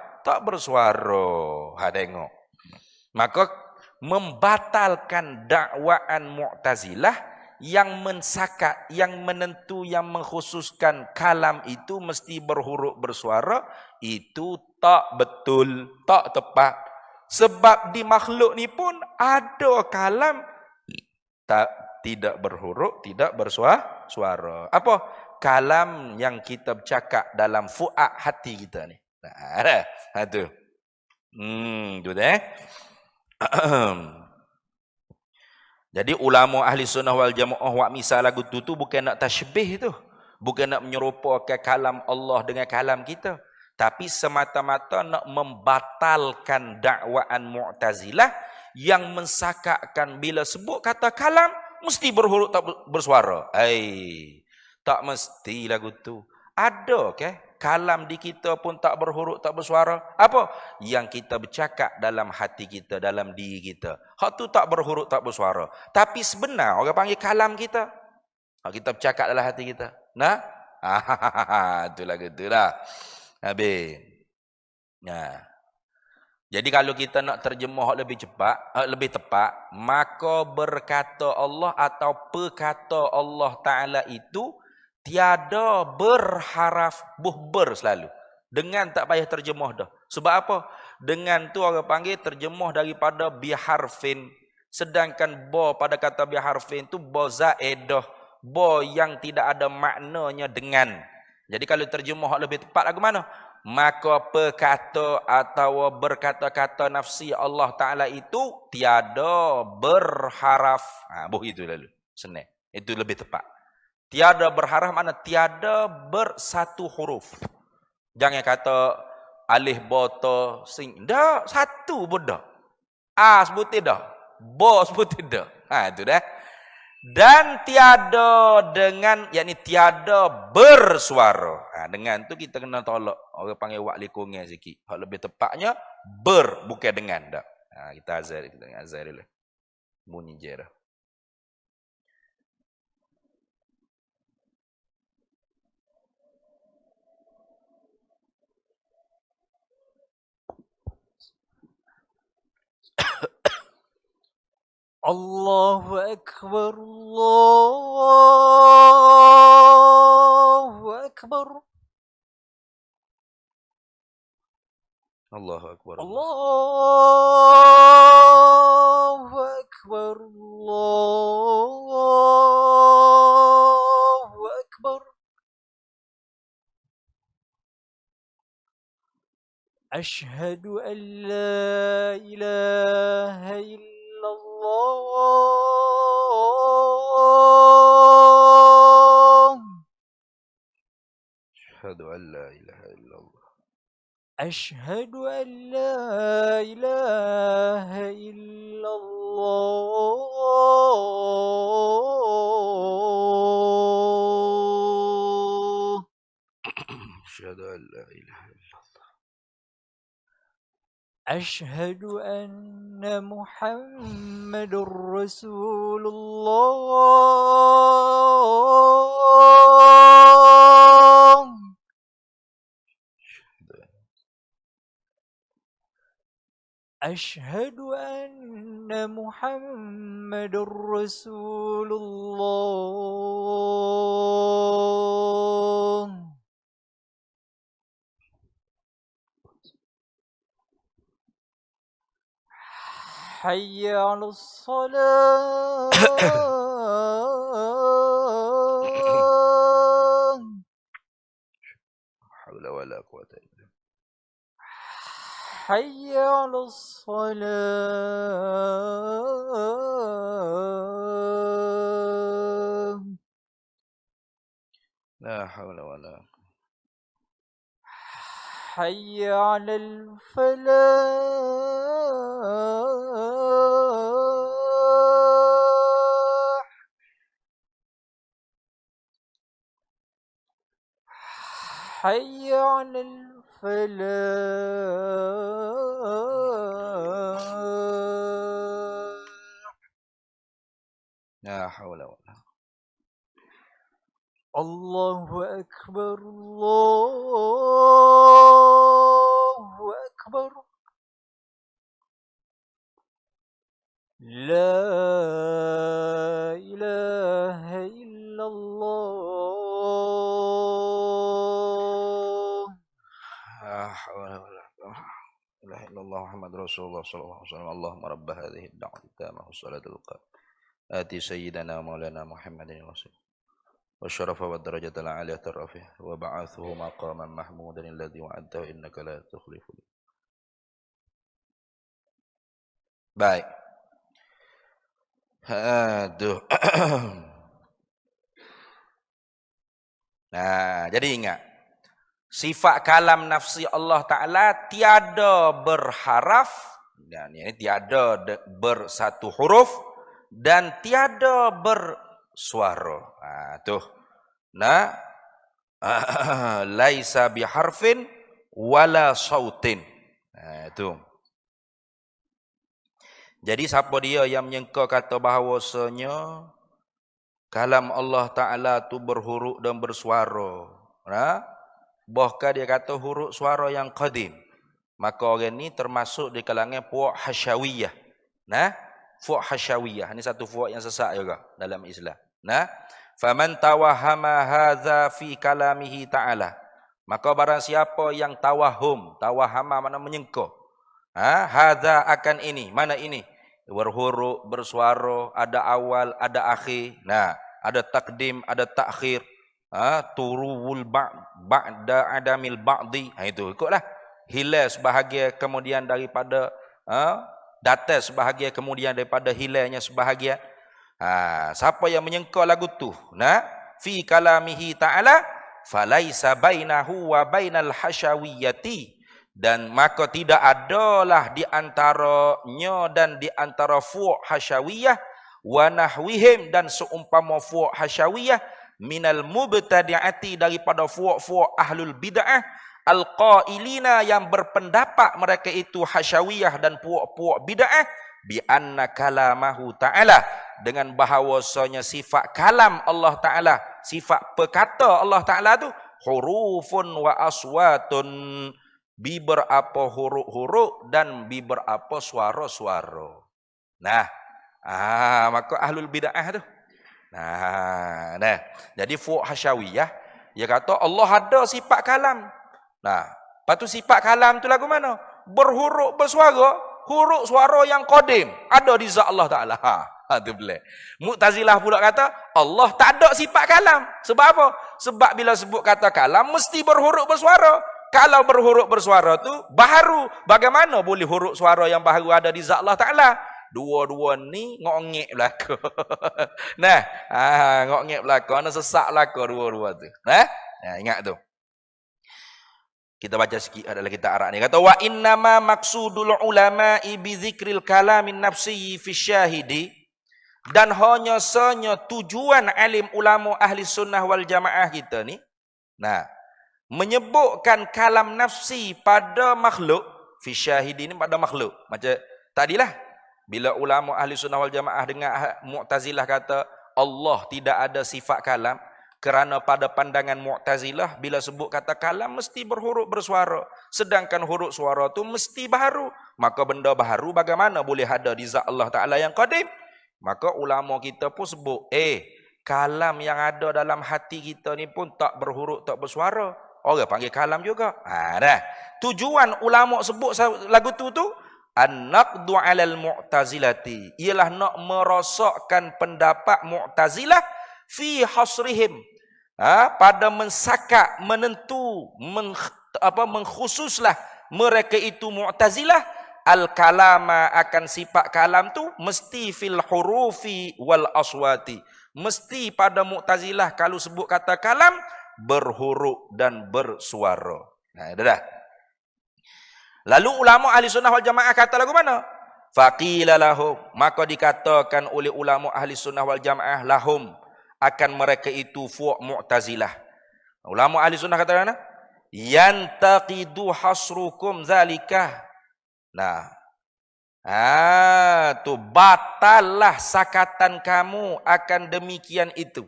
Tengok. Maka membatalkan dakwaan Mu'tazilah yang mensakat, yang menentu, yang mengkhususkan kalam itu mesti berhuruf bersuara, itu tak betul, tak tepat. Sebab di makhluk ni pun ada kalam tidak berhuruf, tidak bersuara. Apa? Kalam yang kita bercakap dalam fuad hati kita ni. Tu. Tu deh. Jadi ulama ahli sunnah wal jamaah wak misal lagu tu bukan nak tashbih tu. Bukan nak menyerupakan kalam Allah dengan kalam kita. Tapi semata-mata nak membatalkan dakwaan Mu'tazilah yang mensakakkan bila sebut kata kalam mesti berhuruf tak bersuara. Tak mesti lagu tu. Ada ke kalam di kita pun tak berhuruf tak bersuara? Apa? Yang kita bercakap dalam hati kita, dalam diri kita. Hak tu tak berhuruf tak bersuara. Tapi sebenar orang panggil kalam kita. Hak kita bercakap dalam hati kita. Tu lagu tu lah. Habis. Jadi kalau kita nak terjemah lebih cepat, lebih tepat, maka berkata Allah atau perkata Allah Ta'ala itu tiada berharaf ber selalu. Dengan tak payah terjemah dah. Sebab apa? Dengan tu orang panggil terjemah daripada biharfin. Sedangkan ba pada kata biharfin tu ba zaedah. Ba yang tidak ada maknanya dengan. Jadi kalau terjemah lebih tepat lagu mana? Maka perkata atau berkata-kata nafsi Allah Ta'ala itu tiada berharaf. Begitu lalu. Senang. Itu lebih tepat. Tiada berharaf mana? Tiada bersatu huruf. Jangan kata alif, ba, ta, sing. Dah, satu pun dah. Sebutin dah. Ba sebutin dah. Itu dah. Dan tiada dengan, yakni tiada bersuara. Dengan tu kita kena tolak. Orang panggil wak likungan sikit. Hak lebih tepatnya bukan dengan dak. Kita azar dulu. Bunyi je dah. Allahu Akbar, Allahu Akbar. Allahu Akbar. Allahu Akbar, Allahu Akbar. Ashhadu an la ilaha illallah. Asyhadu an la ilaha illallah. Ashhadu an la ilaha illallah. Asyhadu an la ilaha illallah. أشهد أن محمد رسول الله أشهد أن محمد رسول الله حي على الصلاة حول ولا قوة إلا بالله. حي على الصلاة لا حول ولا حي على الفلاح حي على الفلاح لا حول ولا الله أكبر الله أكبر لا إله إلا الله لا حول ولا قوة إلا بالله. محمد رسول الله صلى الله عليه وسلم. اللهم رب هذه الدعوة التامة والصلاة القائمة آتي سيدنا مولانا محمد الوسيلة والشرف والدرجة العالية الرفيعة وبعثه مقاما محمودا الذي وعدته إنك لا تخلف. Baik. Aduh. Nah, jadi ingat. Sifat kalam nafsi Allah Ta'ala tiada berharaf, dan ini tiada bersatu huruf, dan tiada bersuara. Tuh. Nah, laisa biharfin wala sautin. Itu. Jadi siapa dia yang menyangka kata bahawasanya kalam Allah Ta'ala tu berhuruf dan bersuara. Bahkan dia kata huruf suara yang qadim. Maka orang ni termasuk di kalangan puak hasyawiyah. Fuq hasyawiyah. Ini satu fuq yang sesak juga dalam Islam. Faman tawahama hadza fi kalamihi ta'ala. Maka barang siapa yang tawahum, tawahama makna menyangka. Hadza akan ini, mana ini? Berhuruf, bersuara, ada awal, ada akhir. Ada takdim, ada takhir. Turuwul ba'da adamil ba'di. Itu ikutlah. Hilal sebahagian kemudian daripada datang sebahagian kemudian daripada hilalnya sebahagian. Siapa yang menyangka lagu tu fi kalamihi ta'ala falaisa bainahu wa bainal hasyawiyati, dan maka tidak adalah di antaranya dan di antara fuq hasyawiyah wa nahwihim, dan seumpama fuq hasyawiyah minal mubtadi'ati, daripada fuq-fuq ahlul bid'ah al-qailina, yang berpendapat mereka itu hasyawiyah dan puak-puak bid'ah, bi anna kalamahu ta'ala, dengan bahawasanya sifat kalam Allah Ta'ala, sifat perkata Allah Ta'ala tu hurufun wa aswatun, bi berapa huruf-huruf dan bi berapa suara-suara. Maka ahlul bid'ah tu. Jadi fuq hasyawiyah dia kata Allah ada sifat kalam. Lepas tu sifat kalam tu lagu mana? Berhuruf bersuara, huruf suara yang qadim ada di zat Allah Taala. Tu boleh. Mu'tazilah pula kata Allah tak ada sifat kalam. Sebab apa? Sebab bila sebut kata kalam mesti berhuruf bersuara. Kalau berhuruf bersuara tu baharu, bagaimana boleh huruf suara yang baharu ada di zat Allah Taala? Dua-dua ni ngok-ngek belaka. Ngok-ngek belaka, ana sesak belaka dua-dua tu. Ingat tu. Kita baca sikit adalah kita Arab ni. Kata wa innama maqsudul ulama'i bi dzikril kalamin nafsi fi syahidi, dan hanya tujuan alim ulama ahli sunnah wal jamaah kita ni. menyebutkan kalam nafsi pada makhluk, fi syahidin pada makhluk. Macam tadilah bila ulama ahli sunnah wal jamaah dengan Mu'tazilah kata Allah tidak ada sifat kalam, kerana pada pandangan Mu'tazilah bila sebut kata kalam mesti berhuruf bersuara, sedangkan huruf suara tu mesti baharu. Maka benda baharu bagaimana boleh ada di zat Allah Taala yang qadim? Maka ulama kita pun sebut kalam yang ada dalam hati kita ni pun tak berhuruf tak bersuara. Orang panggil kalam juga. Dah. Tujuan ulama sebut lagu tu an-naqdu 'alal mu'tazilati, ialah nak merosakkan pendapat Mu'tazilah fi hasrihim, pada mensakak, menentu, mengkhususlah mereka itu Mu'tazilah al-kalama, akan sifat kalam tu mesti fil hurufi wal aswati, mesti pada Mu'tazilah kalau sebut kata kalam berhuruf dan bersuara. Nah, itu dah. Lalu ulama ahli sunnah wal jamaah kata lagu mana? Faqila lahum, maka dikatakan oleh ulama ahli sunnah wal jamaah lahum, akan mereka itu fuq Mu'tazilah. Ulama ahli sunnah kata mana? Yantaqidu hasrukum zalika. Nah, tu batallah sakatan kamu akan demikian itu.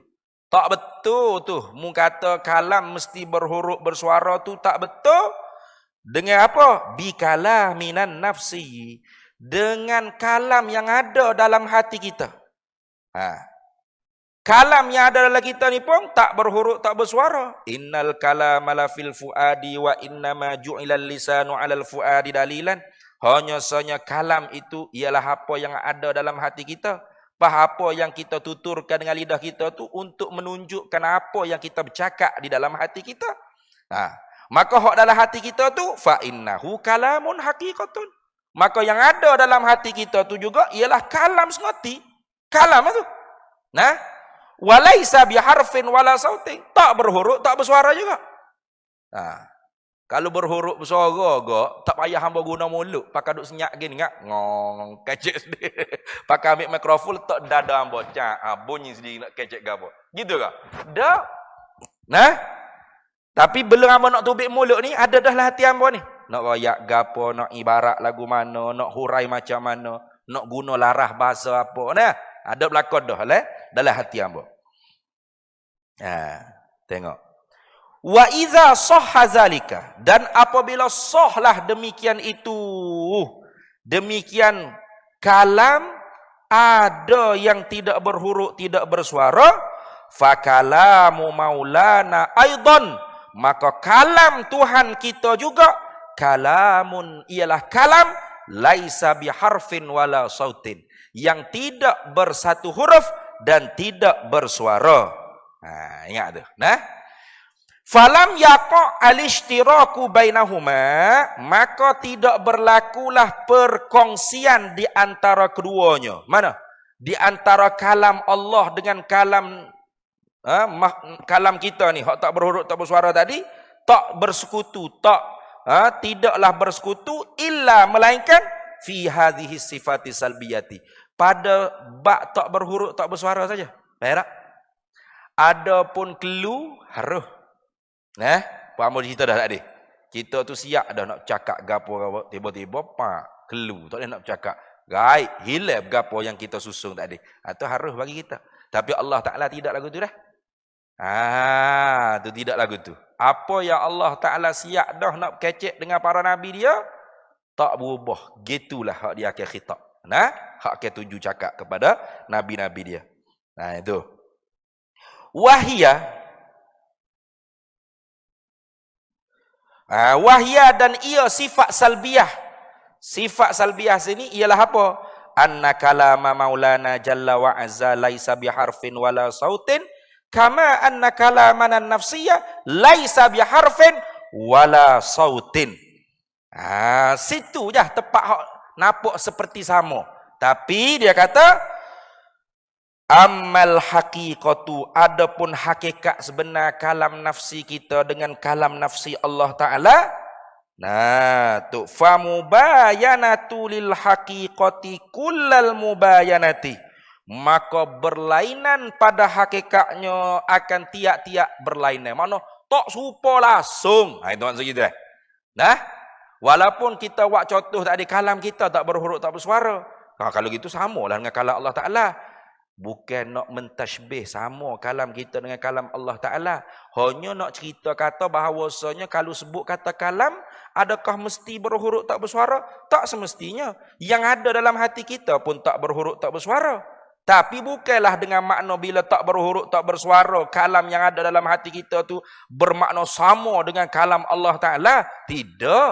Tak betul tu. Mu kata kalam mesti berhuruf bersuara tu tak betul. Dengan apa? Bikala minan nafsi. Dengan kalam yang ada dalam hati kita. Kalam yang ada dalam kita ni pun tak berhuruf tak bersuara. Innal kalama la fil fuadi wa innama ju'ilal lisanu 'alal fuadi dalilan. Hanya sahaja kalam itu ialah apa yang ada dalam hati kita. Apa yang kita tuturkan dengan lidah kita tu untuk menunjukkan apa yang kita bercakap di dalam hati kita. Maka hak dalam hati kita tu fa innahu kalamun haqiqatun. Maka yang ada dalam hati kita tu juga ialah kalam sengoti. Kalam tu. Nah, walaisa biharfin wala sautin. Tak berhuruf, tak bersuara juga. Kalau berhuruf bersuara agak, tak payah hamba guna mulut. Pakai duk senyak gini ngak, ngong, kecek sendiri. Pakai ambil mikrofon letak dada hamba, bunyi sendiri nak kecek gapo. Gitu ke? Dah. Nah, tapi belum hamba nak tubik mulut ni, ada dah lah hati hamba ni. Nak royak gapo, nak ibarat lagu mana, nak hurai macam mana, nak guna larah bahasa apa. Nah, ada belakang dah lah dalam hati hamba. Tengok. Wa iza sahha zalika, dan apabila sahlah demikian itu, demikian kalam ada yang tidak berhuruf tidak bersuara, fa kalamu maulana aidan, maka kalam Tuhan kita juga kalamun, ialah kalam laisa biharfin wala sautin, yang tidak bersatu huruf dan tidak bersuara. Ingat tu. Falam yaqa al-ishtiraku bainahuma, maka tidak berlakulah perkongsian di antara keduanya. Mana? Di antara kalam Allah dengan kalam kalam kita ni, hak tak berhuruf tak bersuara tadi, tak bersekutu, tidaklah bersekutu illa melainkan fi hadhihi sifati salbiyati, pada bab tak berhuruf tak bersuara saja. Faham tak? Adapun kelu harus. Faham cerita dah tadi. Kita tu siap dah nak cakap gapo, tiba-tiba kelu tak boleh nak cakap. Gaib, hilang gapo yang kita susung tadi. Atau harus bagi kita. Tapi Allah Taala tidak lagu tu dah. Tu tidak lagu tu. Apa yang Allah Taala siap dah nak kecek dengan para nabi dia, tak berubah. Gitulah hak dia akan khitab. Hak akan tuju cakap kepada nabi-nabi dia. Itu. Wahya dan ia sifat salbiyah. Sifat salbiyah sini ialah apa? Anna kalama maulana jalla wa azza laisa biharfin wala sautin, kama anna kalamana nafsiyah laisa biharfin wala sautin. Situ je tepat nampak seperti sama. Tapi dia kata amal haqiqatu, adapun hakikat sebenar kalam nafsi kita dengan kalam nafsi Allah Ta'ala, tu famubayanatu lil haqiqati kullal mubayanati, maka berlainan pada hakikatnya akan tiap-tiap berlainan. Mana tak serupa langsung. Ha, itu maksud kita. Nah, walaupun kita buat contoh tadi kalam kita tak berhuruf tak bersuara. Kalau gitu samalah dengan kalam Allah Taala. Bukan nak mentashbih sama kalam kita dengan kalam Allah Ta'ala. Hanya nak cerita kata bahawasanya kalau sebut kata kalam, adakah mesti berhuruf tak bersuara? Tak semestinya. Yang ada dalam hati kita pun tak berhuruf tak bersuara. Tapi bukanlah dengan makna bila tak berhuruf tak bersuara, kalam yang ada dalam hati kita tu bermakna sama dengan kalam Allah Ta'ala. Tidak.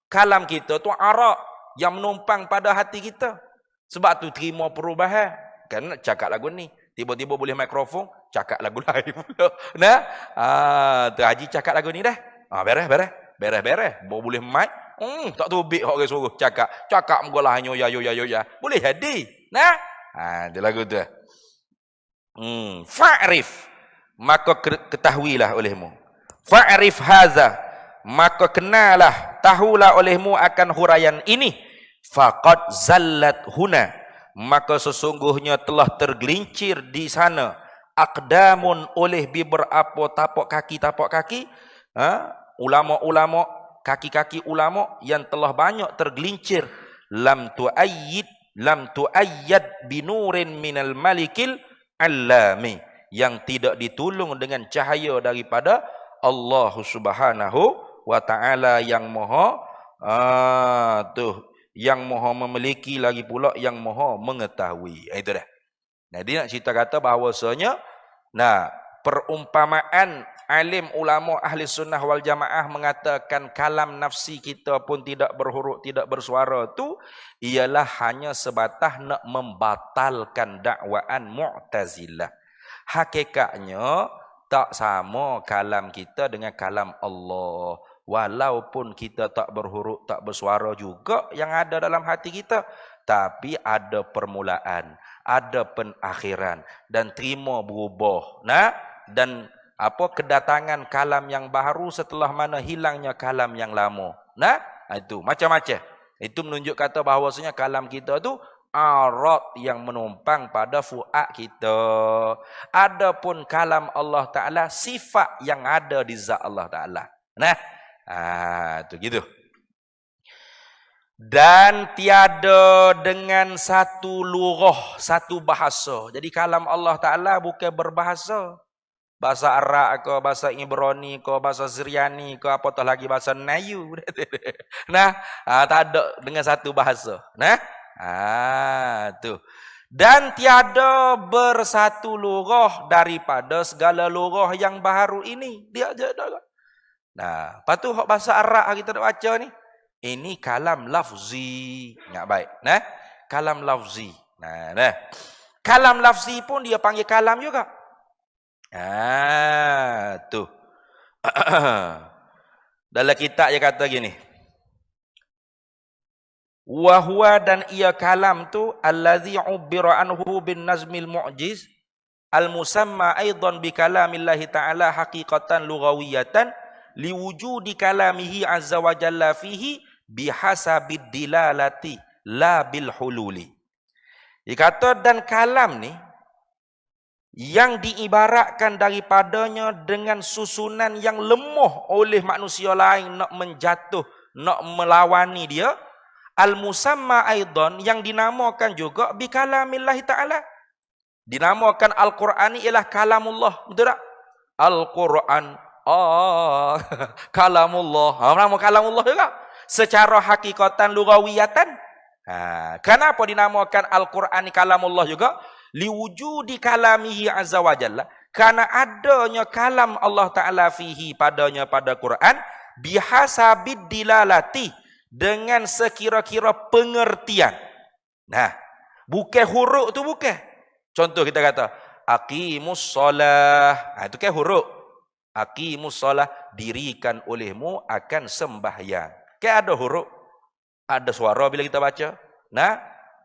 Kalam kita tu arak yang menumpang pada hati kita. Sebab tu terima perubahan. Kan nak cakap lagu ni, tiba-tiba boleh mikrofon, cakap lagu lain pula. Nah, tu Haji cakap lagu ni dah. Beres. Boleh mic. Tak tubik hok orang suruh cakap mugalah hanya ya. Boleh jadi. Nah, tu lagu tu. Fa'rif, maka ketahuilah olehmu. Fa'rif haza, maka kenalah, tahulah olehmu akan huraian ini. Faqad zallat huna, maka sesungguhnya telah tergelincir di sana aqdamun oleh beberapa tapak kaki, ulama-ulama, kaki-kaki ulama yang telah banyak tergelincir, lam tuayyad binurin minal malikil allami, yang tidak ditolong dengan cahaya daripada Allah Subhanahu wa taala yang maha yang maha memiliki, lagi pula yang maha mengetahui. Itu dah. Nah, dia nak cerita kata bahawasanya, perumpamaan alim ulama ahli sunnah wal jamaah mengatakan kalam nafsi kita pun tidak berhuruf, tidak bersuara tu ialah hanya sebatas nak membatalkan dakwaan Mu'tazilah. Hakikatnya tak sama kalam kita dengan kalam Allah. Walaupun kita tak berhuruf, tak bersuara juga yang ada dalam hati kita, tapi ada permulaan, ada penakhiran, dan terima berubah. Dan kedatangan kalam yang baru setelah mana hilangnya kalam yang lama. Itu macam-macam. Itu menunjuk kata bahawasanya kalam kita tu arad yang menumpang pada fuad kita. Adapun kalam Allah Ta'ala sifat yang ada di zat Allah Ta'ala. Tu gitu. Dan tiada dengan satu lurah, satu bahasa. Jadi kalam Allah Ta'ala bukan berbahasa. Bahasa Arab ke, bahasa Ibrani ke, bahasa Syriani ke, apatah lagi bahasa Melayu. Tak ada dengan satu bahasa. Tu. Dan tiada bersatu lurah daripada segala lurah yang baru ini. Dia je dah. Lepas tu bahasa Arab kita nak baca ni, ini kalam lafzi. Baik. Kalam lafzi. Kalam lafzi pun dia panggil kalam juga. Tu. Dalam kitab dia kata gini. Wa huwa, dan ia kalam tu allazi ubbira anhu bin nazmil mu'jiz al musamma aidan bi kalamillahi ta'ala haqiqatan lughawiyatan liwujudi kalamihi azza wa jalla fihi bihasabid dilalati la bil hululi. Dia kata, dan kalam ni yang diibaratkan daripadanya dengan susunan yang lemah oleh manusia lain nak menjatuh, nak melawani dia, al musamma aidan, yang dinamakan juga bi kalamillahi ta'ala. Dinamakan Al-Quran ialah kalamullah, betul tak? Al-Quran kalamullah. Nama kalamullah juga. Secara hakikatan lughawiyatan. Kenapa dinamakan Al-Quran kalamullah juga? Liwujudi kalamihi azza wa jalla. Karena adanya kalam Allah Ta'ala fihi padanya pada Quran. Bihasabid dilalati. Dengan sekira-kira pengertian. Bukan huruf tu bukan. Contoh kita kata aqimus solah. Itu kan huruf. Aqimus solah, dirikan olehmu akan sembahyang. Kan ada huruf, ada suara bila kita baca.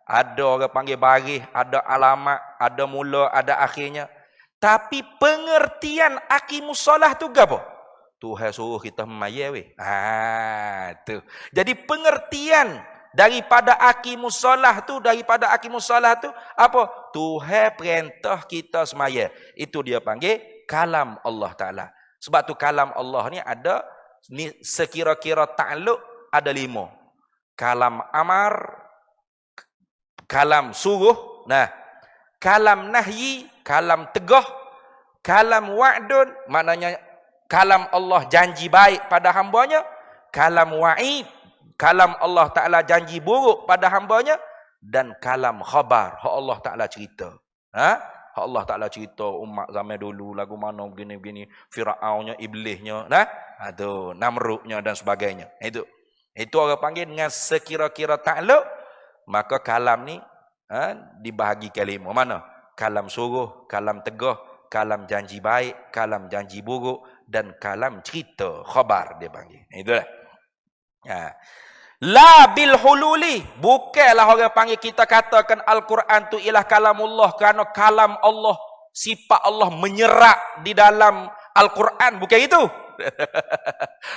Ada orang panggil baris, ada alamat, ada mula, ada akhirnya. Tapi pengertian aqimus solah tu apa? Tuhan suruh kita memayar weh. Tu. Jadi pengertian daripada aqimus solah tu, apa? Tuhan perintah kita semaya. Itu dia panggil kalam Allah Ta'ala. Sebab tu kalam Allah ni ada ni sekira-kira takluk ada 5. Kalam amar, kalam suruh, kalam nahyi, kalam tegah, kalam wa'dun, maknanya kalam Allah janji baik pada hambanya, kalam wa'id, kalam Allah Ta'ala janji buruk pada hambanya, dan kalam khabar, hak Allah Ta'ala cerita. Hak Allah Ta'ala cerita umat zaman dulu lagu mana begini-begini, Firaunnya, iblisnya, tu Namrudnya dan sebagainya. Itu orang panggil dengan sekira-kira takluk. Maka kalam ni dibahagi ke 5. Mana? Kalam suruh, kalam tegah, kalam janji baik, kalam janji buruk, dan kalam cerita, khabar dia panggil. Itulah. La bil hululi, bukanlah orang panggil kita katakan Al-Quran tu ialah kalamullah kerana kalam Allah, sifat Allah menyerap di dalam Al-Quran, bukan itu.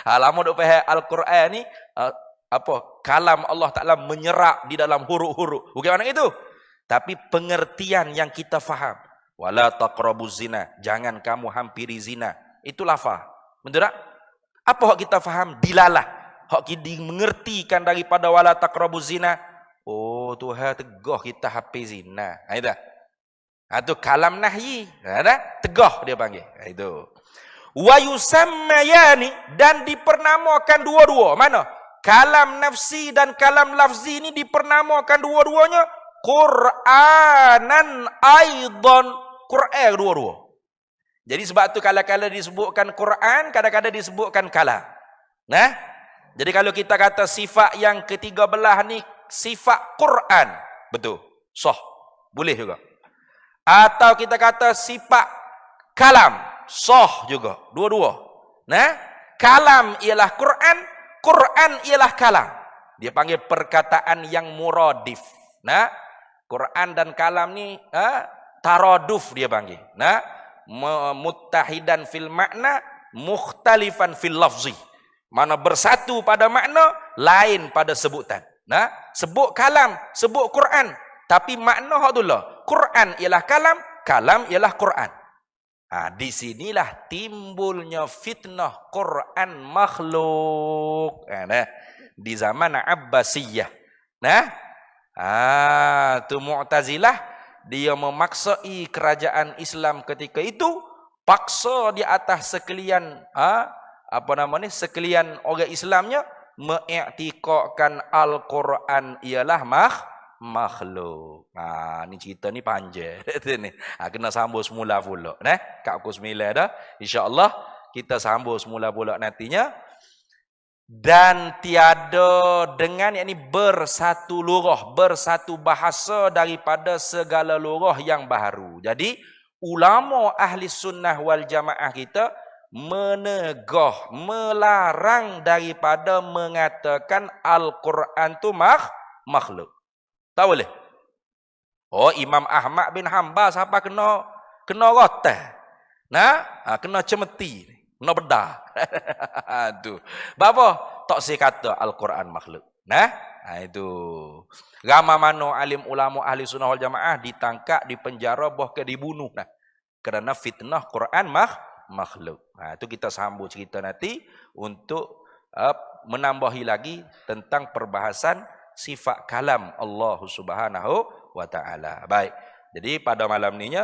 Lama duk faham Al-Quran ni apa? Kalam Allah Ta'ala menyerap di dalam huruf-huruf. Bukan mana itu. Tapi pengertian yang kita faham. Wala taqrabuz zina, jangan kamu hampiri zina. Itu lafaz. Betul tak? Apa hak kita faham? Dilalah. Hak kita mengertikan daripada wala taqrabuz zina. Oh, Tuhan tegah kita hampir zina. Itu. Itu kalam nahyi. Tegah dia panggil. Itu. Wa yusammayani, dan dipernamakan dua-dua. Mana? Kalam nafsi dan kalam lafzi ini dipernamakan dua-duanya Qur'anan aidan, Quran dua-dua. Jadi sebab tu kadang-kadang disebutkan Quran, kadang-kadang disebutkan kalam. Jadi kalau kita kata sifat yang ketiga belah ni sifat Quran, betul, sah, boleh juga. Atau kita kata sifat kalam, sah juga, dua-dua. Kalam ialah Quran, Quran ialah kalam. Dia panggil perkataan yang muradif. Quran dan kalam ni taraduf dia panggil. Muttahidan fil makna, mukhtalifan fil lafzi. Mana bersatu pada makna, lain pada sebutan. Sebut kalam, sebut Quran, tapi makna hak tu lah. Quran ialah kalam, kalam ialah Quran. Di sinilah timbulnya fitnah Quran makhluk. Di zaman Abbasiyah. Tu Mu'tazilah, dia memaksai kerajaan Islam ketika itu, paksa di atas sekalian sekalian orang Islamnya mengiktikadkan Al-Quran ialah makhluk. Ni cerita ni panjang. Kena sambung semula pula. Kat pukul 9 dah. InsyaAllah kita sambung semula pula nantinya. Dan tiada dengan yakni bersatu lurah, bersatu bahasa daripada segala lurah yang baharu. Jadi ulama ahli sunnah wal jamaah kita menegah, melarang daripada mengatakan Al-Quran tu makhluk. Tak boleh. Oh, Imam Ahmad bin Hanbal siapa kena roteh. Kena cemeti, kena bedah. Tu. Bapa tak saya kata Al-Quran makhluk. Itu. Ramai mana alim ulama ahli sunnah wal jamaah ditangkap, dipenjara, bahkan dibunuh kerana fitnah Quran makhluk. Itu kita sambung cerita nanti untuk menambahi lagi tentang perbahasan sifat kalam Allah Subhanahu wa taala. Baik. Jadi pada malam ni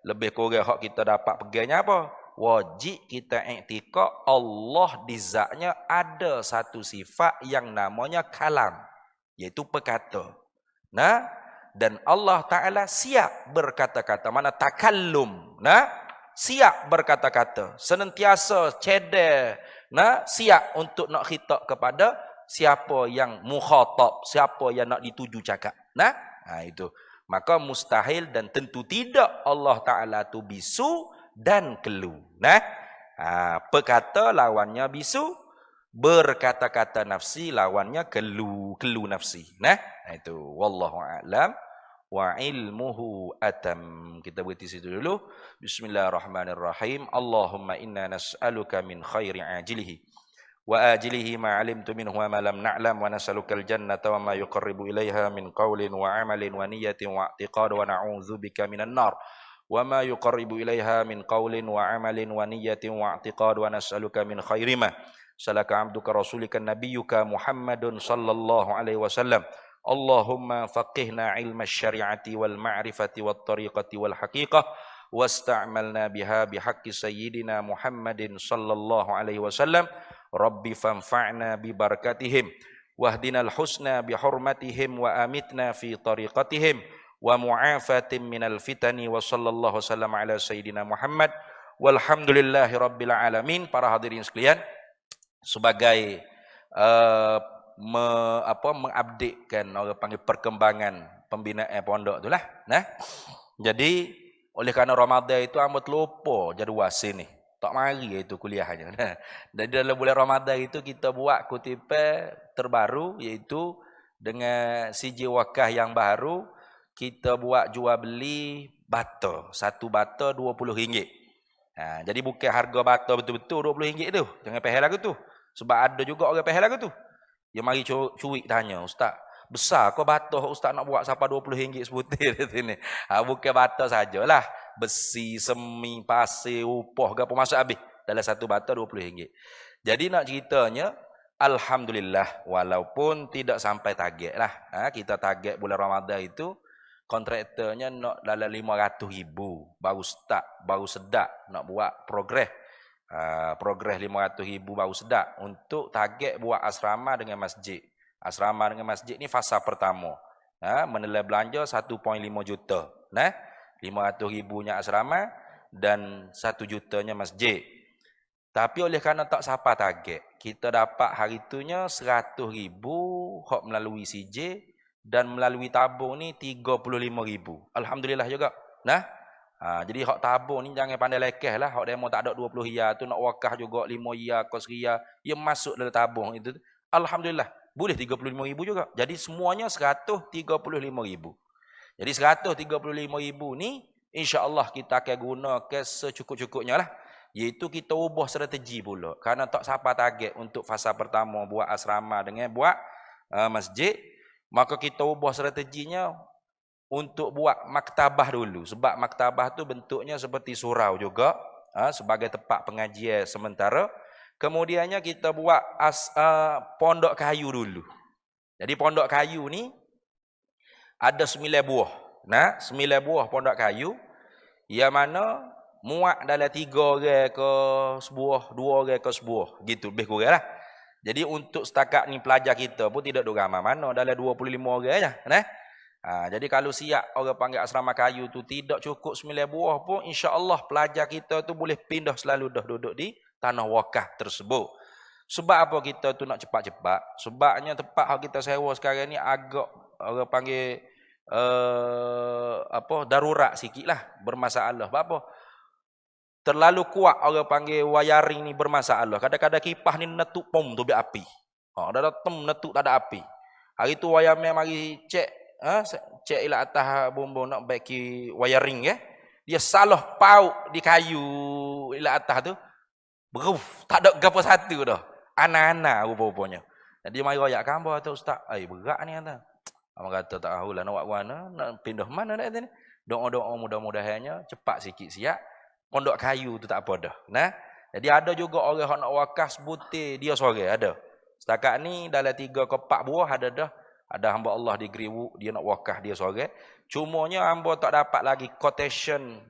lebih kurang hak kita dapat pegangnya apa? Wajib kita iktikad Allah di zatnya ada satu sifat yang namanya kalam, iaitu perkata. Dan Allah Taala siap berkata-kata, mana takallum. Siap berkata-kata, senantiasa cedek, siap untuk nak khitab kepada siapa yang mukhatab, siapa yang nak dituju cakap. Itu. Maka mustahil dan tentu tidak Allah Ta'ala tu bisu dan kelu. Perkata lawannya bisu, berkata-kata nafsi lawannya kelu nafsi. Itu. Wallahu a'lam wa ilmuhu atam. Kita berhenti situ dulu. Bismillahirrahmanirrahim. Allahumma inna nas'aluka min khairi ajilihi wa ajilihi ma 'alimtu minhu wa ma lam na'lam wa nas'alukal jannata wa ma yuqarribu ilaiha min qawlin wa 'amalin wa niyyatin wa i'tiqad wa na'udzubika minan nar wa ma yuqarribu ilaiha min qawlin wa 'amalin wa niyyatin wa i'tiqad wa nas'aluka min khairi ma salaka 'abduka rasulika nabiyyuka Muhammadun sallallahu alaihi wasallam. Allahumma faqihna 'ilma asy-syari'ati wal ma'rifati wat tariqati wal haqiqah wasta'malna biha bihaqqi sayyidina Muhammadin sallallahu alaihi wasallam. Rabbi fanfa'na bi barakatihim wahdinal husna bi hurmatihim wa amitna fi tariqatihim wa mu'afatin minal fitani wa sallallahu wasallam ala sayyidina Muhammad walhamdulillahi rabbil alamin. Para hadirin sekalian, sebagai mengupdatekan orang panggil perkembangan pembinaan pondok itulah. Nah, jadi oleh kerana Ramadan itu amat lupa jadual sini. Tak mari itu kuliahnya. Dan dalam bulan Ramadan itu kita buat kutipan terbaru, iaitu dengan CJ Wakah yang baru, kita buat jual beli bata. Satu bata RM20. Jadi bukan harga bata betul-betul RM20 tu. Jangan pahal lagu tu. Sebab ada juga orang pahal lagu tu. Dia mari curi tanya, Ustaz, besar kau bata Ustaz nak buat sampai RM20 sebutir sini. Bukan bata sajalah. Besi, semi, pasir, upah, apa masuk habis. Dalam satu bata RM20. Jadi nak ceritanya, alhamdulillah, walaupun tidak sampai target lah. Kita target bulan Ramadan itu, kontraktornya nak dalam RM500,000. Baru start, baru sedap nak buat progres. Progres RM500,000 baru sedap. Untuk target buat asrama dengan masjid. Asrama dengan masjid ni fasa pertama. Menilai belanja 1.5 juta. Nah, RM500,000-nya asrama dan 1 jutanya masjid. Tapi oleh kerana tak sampai target, kita dapat hari itunya 100,000 hak melalui CJ dan melalui tabung ni 35,000. Alhamdulillah juga. Nah, jadi hak tabung ni jangan pandai lekeh lah. Hak demo tak ada 20 riyal tu nak wakah juga 5 riyal, kos riyal, ia masuk dalam tabung itu. Alhamdulillah, boleh 35,000 juga. Jadi semuanya 135,000. Jadi 135,000 ni insya-Allah kita akan guna ke secukup-cukupnya lah. Iaitu kita ubah strategi pula. Kerana tak sampai target untuk fasa pertama buat asrama dengan buat masjid, maka kita ubah strateginya untuk buat maktabah dulu. Sebab maktabah tu bentuknya seperti surau juga, sebagai tempat pengajian sementara. Kemudiannya kita buat pondok kayu dulu. Jadi pondok kayu ni ada 9 buah. Nah, 9 buah pondok kayu yang mana muat dalam 3 orang ke sebuah, 2 orang ke sebuah. Gitu, lebih kurang lah. Jadi untuk setakat ni pelajar kita pun tidak ada ramai mana. Dalam 25 orang je. Nah? Jadi kalau siap orang panggil asrama kayu tu tidak cukup 9 buah pun, insya-Allah pelajar kita tu boleh pindah selalu dah duduk di tanah wakaf tersebut. Sebab apa kita tu nak cepat-cepat? Sebabnya tempat yang kita sewa sekarang ni agak orang panggil darurat sikitlah, bermasalah. Apa? Terlalu kuat orang panggil wiring ni bermasalah. Kadang-kadang kipas ni netuk pom tu biar api. Dah datang netuk tak ada api. Hari tu wireman mari cek, cek ila atas bombo nak baiki wiring ya. Dia salah pauk di kayu ila atas tu. Beruf, tak ada gapo satu dah. Anak-anak rupa-rupanya. Jadi mari royak gambar tu Ustaz. Berat ni kata. Abang kata tak tahulah nak buat mana, nak pindah mana dah ni. Doa-doa mudah-mudahannya cepat sikit siap. Pondok kayu tu tak apa dah. Nah, jadi ada juga orang yang nak wakaf sebutir dia sore ada. Setakat ni dalam 3 ke 4 buah ada dah. Ada hamba Allah di Griwu dia nak wakaf dia sore. Cumanya hamba tak dapat lagi quotation